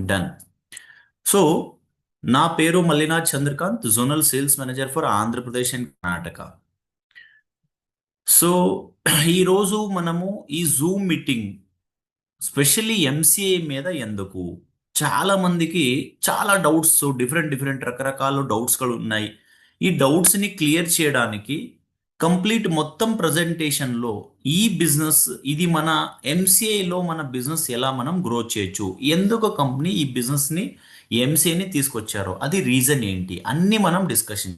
Done. So నా పేరు Mallinath Chandrakant, zonal sales manager for Andhra Pradesh and Karnataka. So ఈరోజు మనము ఈ జూమ్ మీటింగ్ స్పెషల్లీ ఎంసీఏ మీద ఎందుకు, చాలా మందికి చాలా డౌట్స్, డిఫరెంట్ డిఫరెంట్ రకరకాల డౌట్స్ಗಳು ఉన్నాయి. ఈ డౌట్స్ని క్లియర్ చేయడానికి కంప్లీట్ మొత్తం ప్రజెంటేషన్లో ఈ బిజినెస్, ఇది మన ఎంసీఏలో మన బిజినెస్ ఎలా మనం గ్రో చేయొచ్చు, ఎందుకు కంపెనీ ఈ బిజినెస్ని ఎంసీఏని తీసుకొచ్చారో, అది రీజన్ ఏంటి, అన్నీ మనం డిస్కషన్.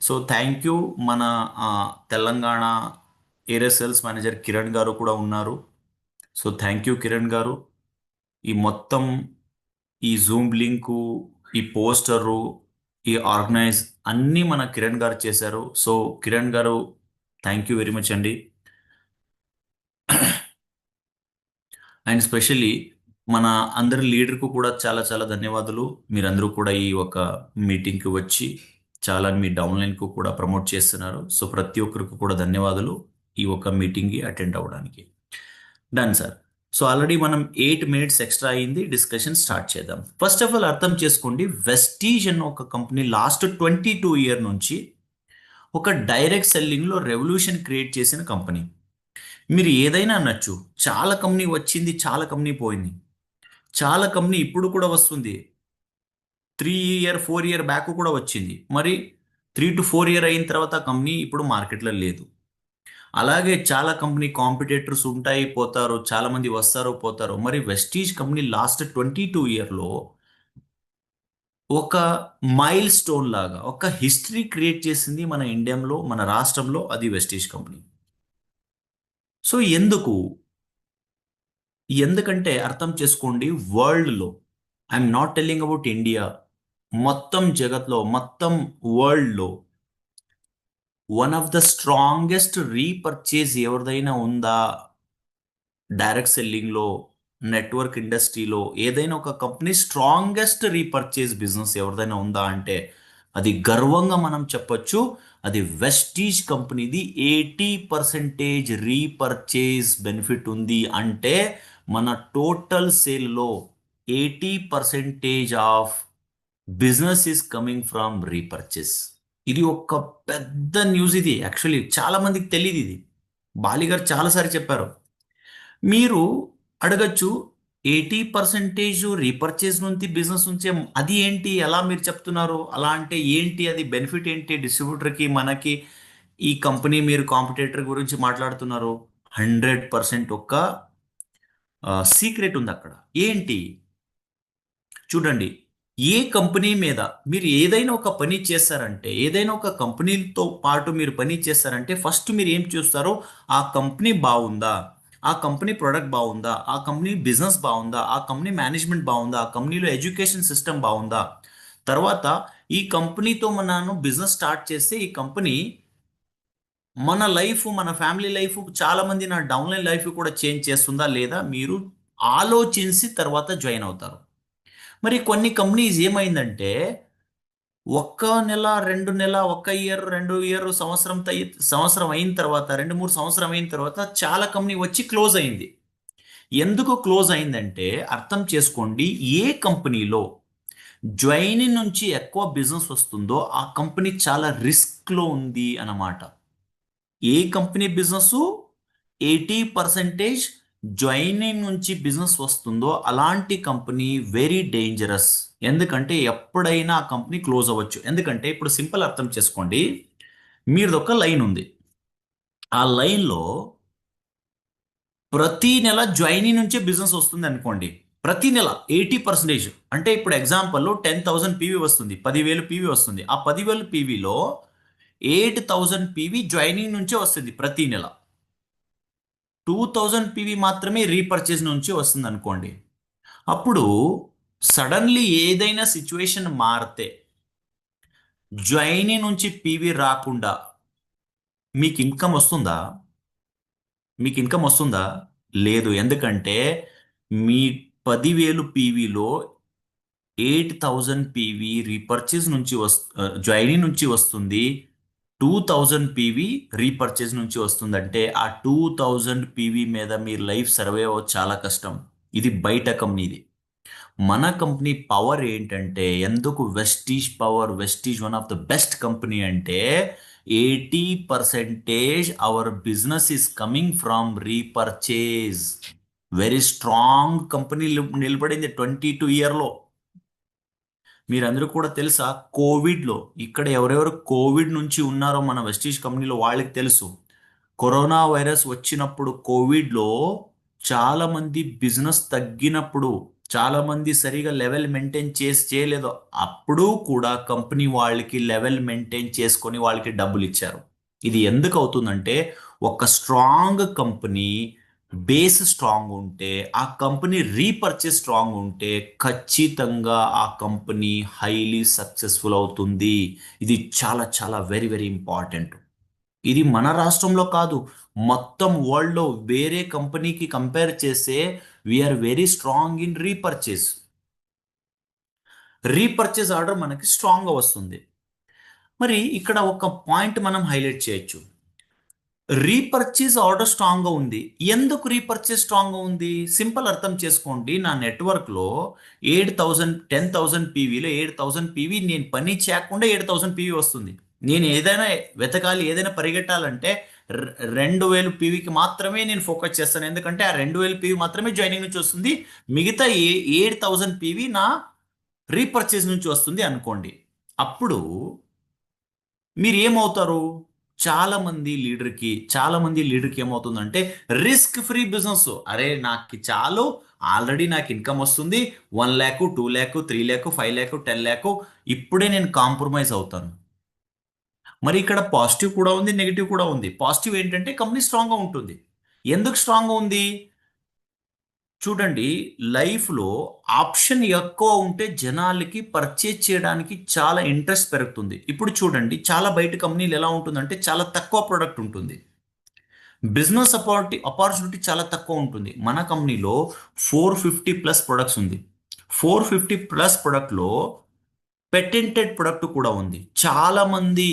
So thank you. మన ఆ, Telangana area sales manager Kiran గారు కూడా ఉన్నారు. సో థ్యాంక్ యూ కిరణ్ గారు. ఈ మొత్తం ఈ జూమ్ లింకు, ఈ పోస్టరు, ఈ ఆర్గనైజ్ అన్నీ మన కిరణ్ గారు చేశారు. సో కిరణ్ గారు, థ్యాంక్ యూ వెరీ మచ్ అండి. అండ్ స్పెషల్లీ మన అందరి లీడర్కు కూడా చాలా చాలా ధన్యవాదాలు. మీరందరూ కూడా ఈ ఒక మీటింగ్కి వచ్చి చాలా మీ డౌన్లైన్కు కూడా ప్రమోట్ చేస్తున్నారు. సో ప్రతి ఒక్కరికి కూడా ధన్యవాదాలు ఈ ఒక మీటింగ్కి అటెండ్ అవ్వడానికి. Done sir. సో ఆల్రెడీ మనం 8 minutes ఎక్స్ట్రా అయింది, డిస్కషన్ స్టార్ట్ చేద్దాం. ఫస్ట్ ఆఫ్ ఆల్ అర్థం చేసుకోండి, వెస్టీజ్ అన్న ఒక కంపెనీ లాస్ట్ 22 years నుంచి ఒక డైరెక్ట్ సెల్లింగ్లో రెవల్యూషన్ క్రియేట్ చేసిన కంపెనీ. మీరు ఏదైనా అనొచ్చు, చాలా కంపెనీ వచ్చింది, చాలా కంపెనీ పోయింది, చాలా కంపెనీ ఇప్పుడు కూడా వస్తుంది, 3 year 4 year బ్యాక్ కూడా వచ్చింది, మరి 3 to 4 year అయిన తర్వాత కంపెనీ ఇప్పుడు మార్కెట్లో లేదు. అలాగే చాలా కంపెనీ కాంపిటేటర్స్ ఉంటాయి, పోతారు, చాలా మంది వస్తారు పోతారు. మరి వెస్టీజ్ కంపెనీ లాస్ట్ 22 yearలో ఒక మైల్ స్టోన్ లాగా ఒక హిస్టరీ క్రియేట్ చేసింది మన ఇండియాలో, మన రాష్ట్రంలో, అది వెస్టీజ్ కంపెనీ. సో ఎందుకంటే అర్థం చేసుకోండి, వరల్డ్లో, I'm not telling about India, మొత్తం జగత్లో, మొత్తం వరల్డ్లో one of the strongest repurchase ఎవరిదైనా ఉందా, డైరెక్ట్ సెల్లింగ్లో, నెట్వర్క్ ఇండస్ట్రీలో ఏదైనా ఒక కంపెనీ స్ట్రాంగెస్ట్ రీపర్చేజ్ బిజినెస్ ఎవరిదైనా ఉందా అంటే అది గర్వంగా మనం చెప్పొచ్చు, అది వెస్టీజ్ కంపెనీది. 80% రీపర్చేజ్ బెనిఫిట్ ఉంది అంటే మన టోటల్ సేల్లో 80% of business is coming from repurchase. ఇది ఒక పెద్ద న్యూస్. ఇది యాక్చువల్లీ చాలా మందికి తెలియదు. ఇది బాలి గారు చాలాసారి చెప్పారు. మీరు అడగచ్చు, 80% రీపర్చేజ్ నుంచి బిజినెస్ నుంచే, అది ఏంటి, ఎలా మీరు చెప్తున్నారు, అలా అంటే ఏంటి, అది బెనిఫిట్ ఏంటి డిస్ట్రిబ్యూటర్కి, మనకి, ఈ కంపెనీ, మీరు కాంపిటేటర్ గురించి మాట్లాడుతున్నారు. 100% ఒక సీక్రెట్ ఉంది అక్కడ. ఏంటి చూడండి, ఏ కంపెనీ మీద మీరు ఏదైనా ఒక పని చేస్తారంటే, ఏదైనా ఒక కంపెనీతో పాటు మీరు పని చేస్తారంటే ఫస్ట్ మీరు ఏం చూస్తారో, ఆ కంపెనీ బాగుందా, ఆ కంపెనీ ప్రొడక్ట్ బాగుందా, ఆ కంపెనీ బిజినెస్ బాగుందా, ఆ కంపెనీ మేనేజ్మెంట్ బాగుందా, ఆ కంపెనీలో ఎడ్యుకేషన్ సిస్టమ్ బాగుందా. తర్వాత ఈ కంపెనీతో మనం బిజినెస్ స్టార్ట్ చేస్తే ఈ కంపెనీ మన లైఫ్, మన ఫ్యామిలీ లైఫ్, చాలా మంది నా డౌన్లైన్ లైఫ్ కూడా చేంజ్ చేస్తుందా లేదా, మీరు ఆలోచించి తర్వాత జాయిన్ అవుతారు. మరి కొన్ని కంపెనీస్ ఏమైందంటే, ఒక్క నెల, 2 నెల, 1 year, 2 year, సంవత్సరం అయిన తర్వాత, 2-3 సంవత్సరం అయిన తర్వాత చాలా కంపెనీ వచ్చి క్లోజ్ అయింది. ఎందుకు క్లోజ్ అయిందంటే అర్థం చేసుకోండి, ఏ కంపెనీలో జాయినింగ్ నుంచి ఎక్కువ బిజినెస్ వస్తుందో ఆ కంపెనీ చాలా రిస్క్లో ఉంది అన్నమాట. ఏ కంపెనీ బిజినెస్ 80% జాయినింగ్ నుంచి బిజినెస్ వస్తుందో అలాంటి కంపెనీ వెరీ డేంజరస్. ఎందుకంటే ఎప్పుడైనా ఆ కంపెనీ క్లోజ్ అవ్వచ్చు. ఎందుకంటే ఇప్పుడు సింపుల్ అర్థం చేసుకోండి, మీది ఒక లైన్ ఉంది, ఆ లైన్లో ప్రతి నెల జాయినింగ్ నుంచే బిజినెస్ వస్తుంది అనుకోండి. ప్రతి నెల 80%, అంటే ఇప్పుడు ఎగ్జాంపుల్లో 10,000 పీవీ వస్తుంది, 10,000 పీవీ వస్తుంది. ఆ 10,000 పీవీలో 8,000 పీవీ జాయినింగ్ నుంచే వస్తుంది ప్రతి నెల. 2,000 పీవీ మాత్రమే రీపర్చేజ్ నుంచి వస్తుంది అనుకోండి. అప్పుడు సడన్లీ ఏదైనా సిచ్యువేషన్ మారితే, జాయినింగ్ నుంచి పీవీ రాకుండా మీకు ఇన్కమ్ వస్తుందా? మీకు ఇన్కమ్ వస్తుందా? లేదు. ఎందుకంటే మీ 10,000 పీవీలో 8,000 పీవీ రీపర్చేజ్ నుంచి జాయినింగ్ నుంచి వస్తుంది, 2,000 పీవీ రీపర్చేజ్ నుంచి వస్తుందంటే ఆ 2,000 పీవీ మీద మీ లైఫ్ సర్వే అవ్వదు, చాలా కష్టం. ఇది బయట కంపెనీది. మన కంపెనీ పవర్ ఏంటంటే, ఎందుకు Vestige power, Vestige one of the best company అంటే 80% our business is coming from repurchase. Very strong company నిలబడింది 22 ఇయర్లో. మీరందరూ కూడా తెలుసా, కోవిడ్లో ఇక్కడ ఎవరెవరు కోవిడ్ నుంచి ఉన్నారో మన వెస్టీజ్ కంపెనీలో వాళ్ళకి తెలుసు. కరోనా వైరస్ వచ్చినప్పుడు కోవిడ్లో చాలా మంది బిజినెస్ తగ్గినప్పుడు, చాలా మంది సరిగా లెవెల్ మెయింటైన్ చేయలేదు. అప్పుడు కూడా కంపెనీ వాళ్ళకి లెవెల్ మెయింటైన్ చేసుకొని వాళ్ళకి డబ్బులు ఇచ్చారు. ఇది ఎందుకు అవుతుందంటే, ఒక స్ట్రాంగ్ కంపెనీ బేస్ స్ట్రాంగ్ ఉంటే, ఆ కంపెనీ రీపర్చేస్ స్ట్రాంగ్ ఉంటే ఖచ్చితంగా ఆ కంపెనీ హైలీ సక్సెస్ఫుల్ అవుతుంది. ఇది చాలా చాలా వెరీ వెరీ ఇంపార్టెంట్. ఇది మన రాష్ట్రంలో కాదు, మొత్తం వరల్డ్లో వేరే కంపెనీకి కంపేర్ చేస్తే we are very strong in repurchase. Repurchase order మనకి స్ట్రాంగ్గా వస్తుంది. మరి ఇక్కడ ఒక పాయింట్ మనం హైలైట్ చేయొచ్చు. రీపర్చేజ్ ఆర్డర్ స్ట్రాంగ్గా ఉంది. ఎందుకు రీపర్చేజ్ స్ట్రాంగ్గా ఉంది? సింపుల్, అర్థం చేసుకోండి. నా నెట్వర్క్లో 8000, 10,000 పీవీలో 8000 పీవీ నేను పని చేయకుండా 8000 పీవీ వస్తుంది. నేను ఏదైనా వెతకాలి, ఏదైనా పరిగెట్టాలంటే 2000 పీవీకి మాత్రమే నేను ఫోకస్ చేస్తాను. ఎందుకంటే ఆ 2000 పీవీ మాత్రమే జాయినింగ్ నుంచి వస్తుంది. మిగతా 8000 పీవీ నా రీపర్చేజ్ నుంచి వస్తుంది అనుకోండి. అప్పుడు మీరు ఏమవుతారు? చాలా మంది లీడర్కి ఏమవుతుందంటే, రిస్క్ ఫ్రీ బిజినెస్. అరే నాకు చాలు, ఆల్రెడీ నాకు ఇన్కమ్ వస్తుంది, 1 lakh, 2 lakh, 3 lakh, 5 lakh, 10 lakh, ఇప్పుడే నేను కాంప్రమైజ్ అవుతాను. మరి ఇక్కడ పాజిటివ్ కూడా ఉంది, నెగిటివ్ కూడా ఉంది. పాజిటివ్ ఏంటంటే కంపెనీ స్ట్రాంగ్గా ఉంటుంది. ఎందుకు స్ట్రాంగ్గా ఉంది? చూడండి, లైఫ్లో ఆప్షన్ ఎక్కువ ఉంటే జనాలకి పర్చేజ్ చేయడానికి చాలా ఇంట్రెస్ట్ పెరుగుతుంది. ఇప్పుడు చూడండి, చాలా బయట కంపెనీలు ఎలా ఉంటుందంటే చాలా తక్కువ ప్రోడక్ట్ ఉంటుంది, బిజినెస్ ఆపర్చునిటీ చాలా తక్కువ ఉంటుంది. మన కంపెనీలో 450+ ప్రొడక్ట్స్ ఉంది. 450+ ప్రొడక్ట్లో పెటెంటెడ్ ప్రొడక్ట్ కూడా ఉంది. చాలా మంది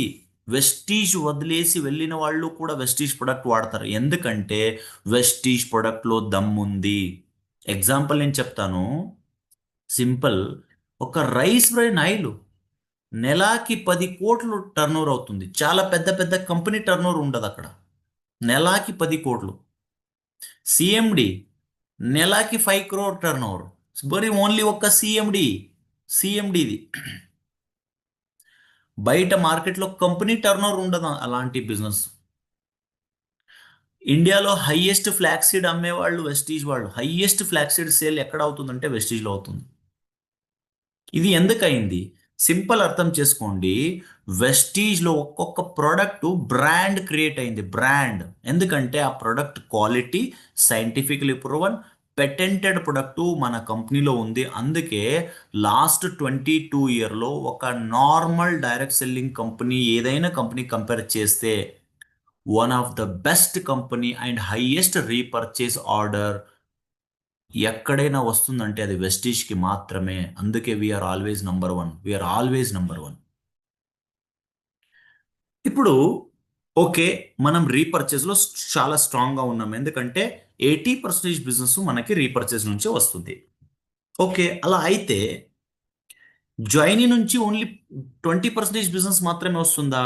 వెస్టీజ్ వదిలేసి వెళ్ళిన వాళ్ళు కూడా వెస్టీజ్ ప్రొడక్ట్ వాడతారు. ఎందుకంటే వెస్టీజ్ ప్రొడక్ట్లో దమ్ముంది. ఎగ్జాంపుల్ నేను చెప్తాను, సింపుల్. ఒక రైస్ బ్రైన్ ఆయిల్ నెలాకి 10 కోట్లు టర్న్ ఓవర్ అవుతుంది. చాలా పెద్ద పెద్ద కంపెనీ టర్న్ ఓవర్ ఉండదు అక్కడ. నెలాకి 10 కోట్లు. సిఎండి నెలాకి 5 crore టర్న్ ఓవర్. మరి ఓన్లీ ఒక్క సిఎండిది. బయట మార్కెట్లో కంపెనీ టర్న్ ఓవర్ ఉండదు అలాంటి బిజినెస్. ఇండియాలో హైయెస్ట్ ఫ్లాక్సీడ్ అమ్మేవాళ్ళు వెస్టీజ్ వాళ్ళు. హైయెస్ట్ ఫ్లాక్సీడ్ సేల్ ఎక్కడ అవుతుందంటే వెస్టీజ్లో అవుతుంది. ఇది ఎందుకయింది? సింపుల్, అర్థం చేసుకోండి. వెస్టీజ్లో ఒక్కొక్క ప్రోడక్ట్ బ్రాండ్ క్రియేట్ అయింది. బ్రాండ్ ఎందుకంటే ఆ product quality, scientifically proven, patented product మన కంపెనీలో ఉంది. అందుకే లాస్ట్ 22 ఇయర్లో ఒక నార్మల్ డైరెక్ట్ సెల్లింగ్ కంపెనీ ఏదైనా కంపెనీ కంపేర్ చేస్తే one of the best company and highest repurchase order ఎక్కడైనా వస్తుందంటే అది వెస్టీజ్కి మాత్రమే. అందుకే we're always number one, we're always number one. ఇప్పుడు ఓకే, మనం రీపర్చేస్లో చాలా స్ట్రాంగ్గా ఉన్నాం. ఎందుకంటే 80% బిజినెస్ మనకి రీపర్చేస్ నుంచి వస్తుంది. ఓకే, అలా అయితే జాయినీ నుంచి ఓన్లీ 20% బిజినెస్ మాత్రమే వస్తుందా?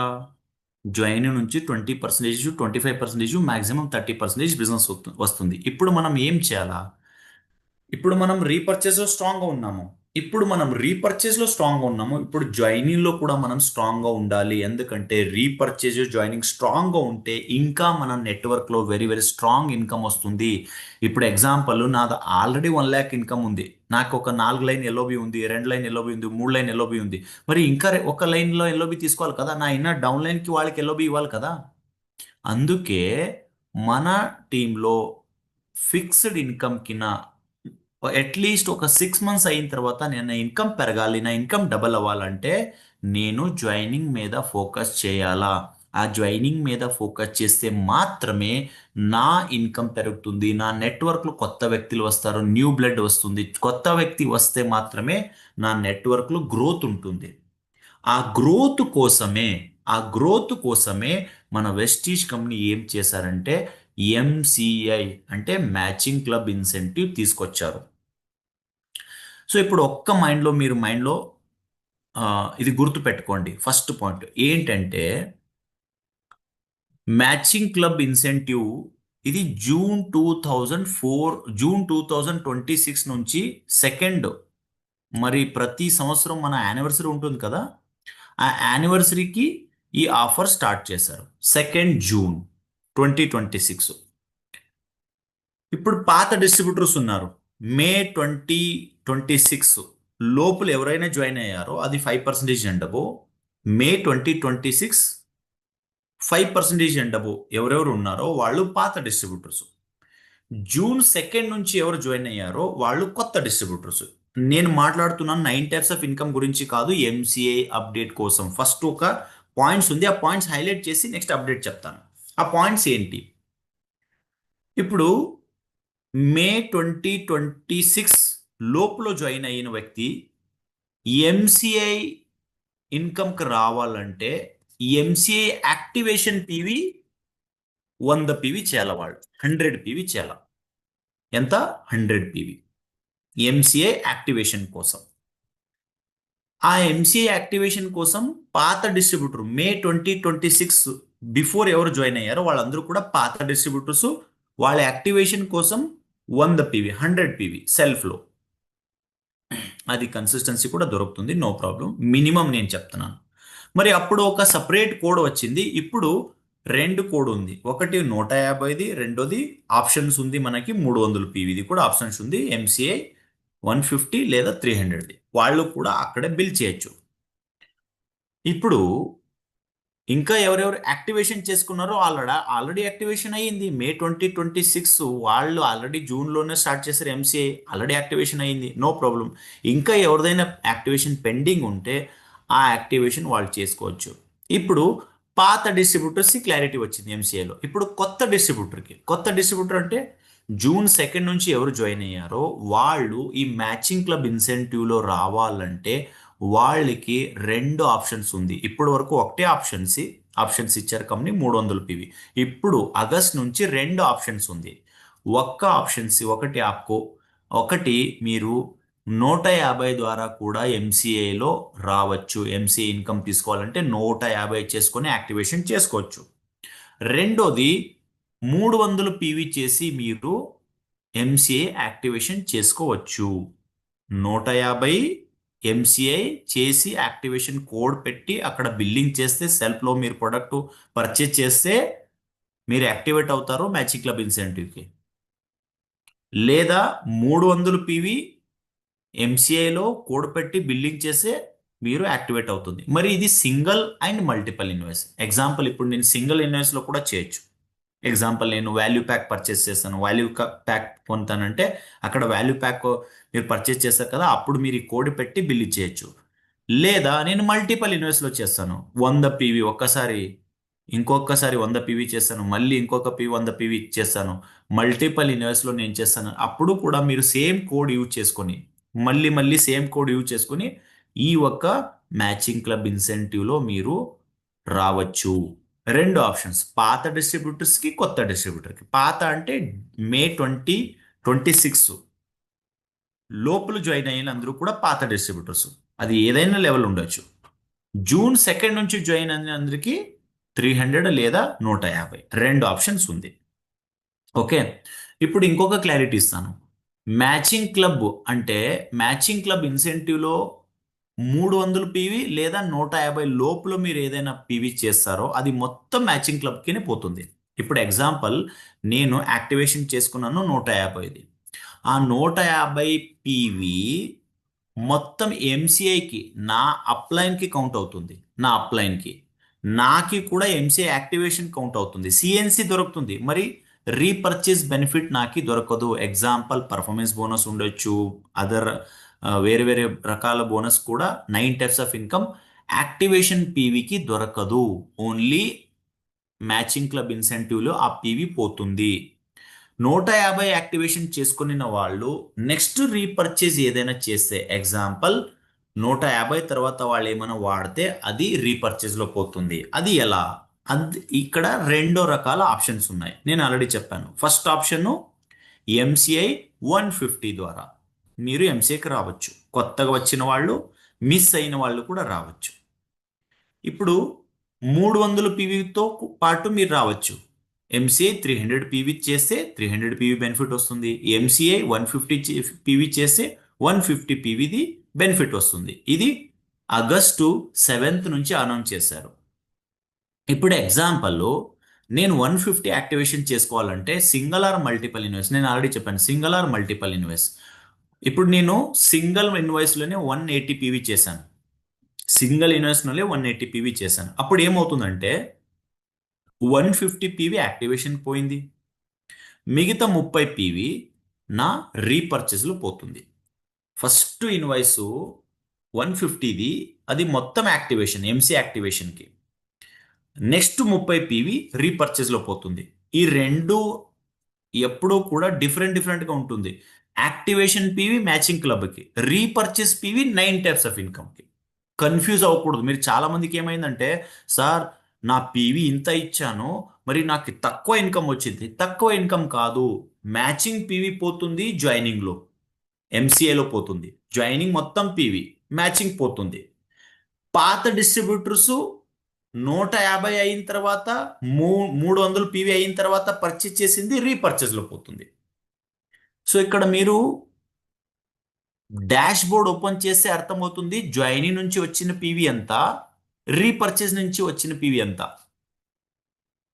జాయినీ నుంచి 20%, 25%, మాక్సిమం 30% బిజినెస్ వస్తుంది. ఇప్పుడు మనం ఏం చేయాలా? ఇప్పుడు మనం రీపర్చేస్లో స్ట్రాంగ్గా ఉన్నాము. ఇప్పుడు జాయినింగ్లో కూడా మనం స్ట్రాంగ్గా ఉండాలి. ఎందుకంటే రీపర్చేజ్, జాయినింగ్ స్ట్రాంగ్గా ఉంటే ఇంకా మన నెట్వర్క్లో వెరీ వెరీ స్ట్రాంగ్ ఇన్కమ్ వస్తుంది. ఇప్పుడు ఎగ్జాంపుల్, నాది ఆల్రెడీ 1 lakh ఇన్కమ్ ఉంది. నాకు ఒక 4 లైన్ ఎల్ఓబి ఉంది, 2 లైన్ ఎల్ఓబి ఉంది, 3 లైన్ ఎల్ఓబి ఉంది. మరి ఇంకా ఒక లైన్లో ఎల్ఓబి తీసుకోవాలి కదా, నా ఇన్న డౌన్ లైన్కి వాళ్ళకి ఎల్ఓబి ఇవ్వాలి కదా. అందుకే మన టీంలో ఫిక్స్డ్ ఇన్కమ్ కింద అట్లీస్ట్ ఒక 6 months అయిన తర్వాత నేను నా ఇన్కమ్ పెరగాలి, నా ఇన్కమ్ డబల్ అవ్వాలంటే నేను జాయినింగ్ మీద ఫోకస్ చేయాలా? ఆ జాయినింగ్ మీద ఫోకస్ చేస్తే మాత్రమే నా ఇన్కమ్ పెరుగుతుంది, నా నెట్వర్క్లో కొత్త వ్యక్తులు వస్తారు, న్యూ బ్లడ్ వస్తుంది. కొత్త వ్యక్తి వస్తే మాత్రమే నా నెట్వర్క్లో గ్రోత్ ఉంటుంది. ఆ గ్రోత్ కోసమే ఆ గ్రోత్ కోసమే మన వెస్టీజ్ కంపెనీ ఏం చేశారంటే ఎంసిఐ అంటే మ్యాచింగ్ క్లబ్ ఇన్సెంటివ్ తీసుకొచ్చారు. సో ఇప్పుడు ఒక్క మైండ్లో ఇది గుర్తు పెట్టుకోండి. ఫస్ట్ పాయింట్ ఏంటంటే మ్యాచింగ్ క్లబ్ ఇన్సెంటివ్ ఇది జూన్ 2026 నుంచి సెకండ్, మరి ప్రతి సంవత్సరం మన యానివర్సరీ ఉంటుంది కదా, ఆ యానివర్సరీకి ఈ ఆఫర్ స్టార్ట్ చేశారు. 2 జూన్ 2026. ఇప్పుడు పాత డిస్ట్రిబ్యూటర్స్ ఉన్నారు. మే 2026 లోపల ఎవరైనా జాయిన్ అయ్యారో అది 5% and above. May 2026 5% and above ఎవరెవరు ఉన్నారో వాళ్ళు పాత డిస్ట్రిబ్యూటర్స్. జూన్ 2 నుంచి ఎవరు జాయిన్ అయ్యారో వాళ్ళు కొత్త డిస్ట్రిబ్యూటర్స్. నేను మాట్లాడుతున్నాను 9 టైప్స్ ఆఫ్ ఇన్కమ్ గురించి కాదు, ఎంసీఏ అప్డేట్ కోసం. ఫస్ట్ ఒక పాయింట్స్ ఉంది, ఆ పాయింట్స్ హైలైట్ చేసి నెక్స్ట్ అప్డేట్ చెప్తాను. ఆ పాయింట్స్ ఏంటి? ఇప్పుడు మే 2026 లోపల జాయిన్ అయిన వ్యక్తి ఎంసీఐ ఇన్కమ్కి రావాలంటే ఎంసీఐ యాక్టివేషన్ పీవీ 100 పీవీ చేయాల, వాళ్ళు 100 పీవీ చేయాల. ఎంత? 100 పీవీ ఎంసీఐ యాక్టివేషన్ కోసం. ఆ ఎంసీఐ యాక్టివేషన్ కోసం పాత డిస్ట్రిబ్యూటర్ మే 2026 బిఫోర్ ఎవరు జాయిన్ అయ్యారో వాళ్ళందరూ కూడా పాత డిస్ట్రిబ్యూటర్స్. వాళ్ళ యాక్టివేషన్ కోసం 100 పీవీ 100 పీవీ సెల్ఫ్లో. అది కన్సిస్టెన్సీ కూడా దొరుకుతుంది, నో ప్రాబ్లం. మినిమం నేను చెప్తున్నాను. మరి అప్పుడు ఒక సపరేట్ కోడ్ వచ్చింది. ఇప్పుడు రెండు కోడ్ ఉంది. ఒకటి 150ది, రెండోది ఆప్షన్స్ ఉంది మనకి 300 పీవీది కూడా ఆప్షన్స్ ఉంది. ఎంసీఐ 150 లేదా 300ది వాళ్ళు కూడా అక్కడే బిల్ చేయొచ్చు. ఇప్పుడు ఇంకా ఎవరెవరు యాక్టివేషన్ చేసుకున్నారో ఆల్రెడీ యాక్టివేషన్ అయ్యింది. మే 2026 వాళ్ళు ఆల్రెడీ జూన్లోనే స్టార్ట్ చేశారు. ఎంసీఐ ఆల్రెడీ యాక్టివేషన్ అయ్యింది, నో ప్రాబ్లం. ఇంకా ఎవరిదైనా యాక్టివేషన్ పెండింగ్ ఉంటే ఆ యాక్టివేషన్ వాళ్ళు చేసుకోవచ్చు. ఇప్పుడు పాత డిస్ట్రిబ్యూటర్స్కి క్లారిటీ వచ్చింది ఎంసీఐలో. ఇప్పుడు కొత్త డిస్ట్రిబ్యూటర్ అంటే జూన్ 2 నుంచి ఎవరు జాయిన్ అయ్యారో వాళ్ళు ఈ మ్యాచింగ్ క్లబ్ ఇన్సెంటివ్లో రావాలంటే వాళ్ళకి రెండు ఆప్షన్స్ ఉంది. ఇప్పటి వరకు ఒకటే ఆప్షన్స్ ఇచ్చారు కంపెనీ 300 పీవీ. ఇప్పుడు ఆగస్ట్ నుంచి రెండు ఆప్షన్స్ ఉంది. ఒకటి ఆప్కో, ఒకటి మీరు 150 ద్వారా కూడా ఎంసీఏలో రావచ్చు. ఎంసీఏ ఇన్కమ్ తీసుకోవాలంటే 150 చేసుకొని యాక్టివేషన్ చేసుకోవచ్చు. రెండోది 300 పీవీ చేసి మీరు ఎంసీఏ యాక్టివేషన్ చేసుకోవచ్చు. 150 ఎంసీఐ చేసి యాక్టివేషన్ కోడ్ పెట్టి అక్కడ బిల్లింగ్ చేస్తే సెల్ఫ్లో మీరు ప్రొడక్ట్ పర్చేజ్ చేస్తే మీరు యాక్టివేట్ అవుతారు మ్యాచింగ్ క్లబ్ ఇన్సెంటివ్కి. లేదా 300 పీవీ ఎంసీఐలో కోడ్ పెట్టి బిల్లింగ్ చేస్తే మీరు యాక్టివేట్ అవుతుంది. మరి ఇది single and multiple invoice. Example ఇప్పుడు నేను సింగిల్ ఇన్వాయిస్లో కూడా చేయొచ్చు. ఎగ్జాంపుల్ నేను వాల్యూ ప్యాక్ పర్చేస్ చేస్తాను, వాల్యూ ప్యాక్ పొందుతానంటే అక్కడ వాల్యూ ప్యాక్ మీరు పర్చేస్ చేస్తారు కదా, అప్పుడు మీరు ఈ కోడ్ పెట్టి బిల్ ఇచ్చేయచ్చు. లేదా నేను మల్టిపల్ ఇన్వెస్ట్లో చేస్తాను, 100 పీవీ ఒక్కసారి, ఇంకొకసారి 100 పీవీ చేస్తాను, మళ్ళీ ఇంకొక 100 పీవీ చేస్తాను. మల్టిపల్ ఇన్వెస్ట్లో నేను చేస్తాను. అప్పుడు కూడా మీరు సేమ్ కోడ్ యూజ్ చేసుకొని మళ్ళీ మళ్ళీ సేమ్ కోడ్ యూజ్ చేసుకొని ఈ ఒక్క మ్యాచింగ్ క్లబ్ ఇన్సెంటివ్లో మీరు రావచ్చు. రెండు ఆప్షన్స్, పాత డిస్ట్రిబ్యూటర్స్కి, కొత్త డిస్ట్రిబ్యూటర్కి. పాత అంటే మే 2026 లోపల జాయిన్ అయిన అందరూ కూడా పాత డిస్ట్రిబ్యూటర్స్, అది ఏదైనా లెవెల్ ఉండొచ్చు. జూన్ 2 నుంచి జాయిన్ అయిన అందరికీ 300 లేదా 150 రెండు ఆప్షన్స్ ఉంది. ఓకే, ఇప్పుడు ఇంకొక క్లారిటీ ఇస్తాను. మ్యాచింగ్ క్లబ్ అంటే మ్యాచింగ్ క్లబ్ ఇన్సెంటివ్లో 300 పీవీ లేదా 150 లోపల మీరు ఏదైనా పీవీ చేస్తారో అది మొత్తం మ్యాచింగ్ క్లబ్కినే పోతుంది. ఇప్పుడు ఎగ్జాంపుల్ నేను యాక్టివేషన్ చేసుకున్నాను 150ది. ఆ 150 పీవీ మొత్తం ఎంసీఐకి నా అప్లైన్కి కౌంట్ అవుతుంది. నా అప్లైన్కి నాకి కూడా ఎంసీఐ యాక్టివేషన్ కౌంట్ అవుతుంది, సిఎన్సి దొరుకుతుంది. మరి రీపర్చేస్ బెనిఫిట్ నాకి దొరకదు. ఎగ్జాంపుల్ పర్ఫార్మెన్స్ బోనస్ ఉండొచ్చు, అదర్ వేరే వేరే రకాల బోనస్ కూడా 9 టైప్స్ ఆఫ్ ఇన్కమ్ యాక్టివేషన్ పీవీకి దొరకదు. ఓన్లీ మ్యాచింగ్ క్లబ్ ఇన్సెంటివ్లో ఆ పీవీ పోతుంది. 150 యాక్టివేషన్ చేసుకున్న వాళ్ళు నెక్స్ట్ రీపర్చేజ్ ఏదైనా చేస్తే, ఎగ్జాంపుల్ 150 తర్వాత వాళ్ళు ఏమైనా వాడితే అది రీపర్చేజ్లో పోతుంది. అది ఎలా? ఇక్కడ రెండో రకాల ఆప్షన్స్ ఉన్నాయి, నేను ఆల్రెడీ చెప్పాను. ఫస్ట్ ఆప్షన్ ఎంసీఐ 150 ద్వారా మీరు ఎంసీఐకి రావచ్చు. కొత్తగా వచ్చిన వాళ్ళు, మిస్ అయిన వాళ్ళు కూడా రావచ్చు. ఇప్పుడు 300 పీవీతో పాటు మీరు రావచ్చు. ఎంసీఐ 300 పీవీ చేస్తే 300 పీవీ బెనిఫిట్ వస్తుంది. ఎంసీఐ 150 పీవీ చేస్తే 150 పీవీది బెనిఫిట్ వస్తుంది. ఇది ఆగస్టు 7 నుంచి అనౌన్స్ చేశారు. ఇప్పుడు ఎగ్జాంపుల్లో నేను 150 యాక్టివేషన్ చేసుకోవాలంటే సింగిల్ ఆర్ మల్టిపల్ ఇన్వాయిస్, నేను ఆల్రెడీ చెప్పాను సింగిల్ ఆర్ మల్టిపల్ ఇన్వాయిస్. ఇప్పుడు నేను సింగిల్ ఇన్వాయిస్లోనే 180 పీవీ చేశాను. సింగిల్ ఇన్వాయిస్లోనే 180 పీవీ చేశాను. అప్పుడు ఏమవుతుందంటే 150 పీవీ యాక్టివేషన్ పోయింది, మిగతా 30 పీవీ నా రీపర్చేస్లో పోతుంది. ఫస్ట్ ఇన్వాయిస్ 150ది అది మొత్తం యాక్టివేషన్, ఎంసీ యాక్టివేషన్కి. నెక్స్ట్ 30 పీవీ రీపర్చేస్లో పోతుంది. ఈ రెండు ఎప్పుడూ కూడా డిఫరెంట్గా ఉంటుంది. యాక్టివేషన్ పీవీ మ్యాచింగ్ క్లబ్కి, రీపర్చేస్ పీవీ 9 టైప్స్ ఆఫ్ ఇన్కమ్కి. కన్ఫ్యూజ్ అవ్వకూడదు. మీరు చాలా మందికి ఏమైందంటే, సార్ నా పీవీ ఇంత ఇచ్చాను, మరి నాకు తక్కువ ఇన్కమ్ వచ్చింది. తక్కువ ఇన్కమ్ కాదు, మ్యాచింగ్ పీవీ పోతుంది, జాయినింగ్లో ఎంసీఏలో పోతుంది. జాయినింగ్ మొత్తం పీవీ, మ్యాచింగ్ పోతుంది. పాత డిస్ట్రిబ్యూటర్స్ 150 అయిన తర్వాత 300 పీవీ అయిన తర్వాత పర్చేజ్ చేసింది రీపర్చేజ్లో పోతుంది. సో ఇక్కడ మీరు డాష్ బోర్డ్ ఓపెన్ చేస్తే అర్థమవుతుంది జాయినింగ్ నుంచి వచ్చిన పీవీ ఎంత, రీపర్చేజ్ నుంచి వచ్చిన పీవీ ఎంత.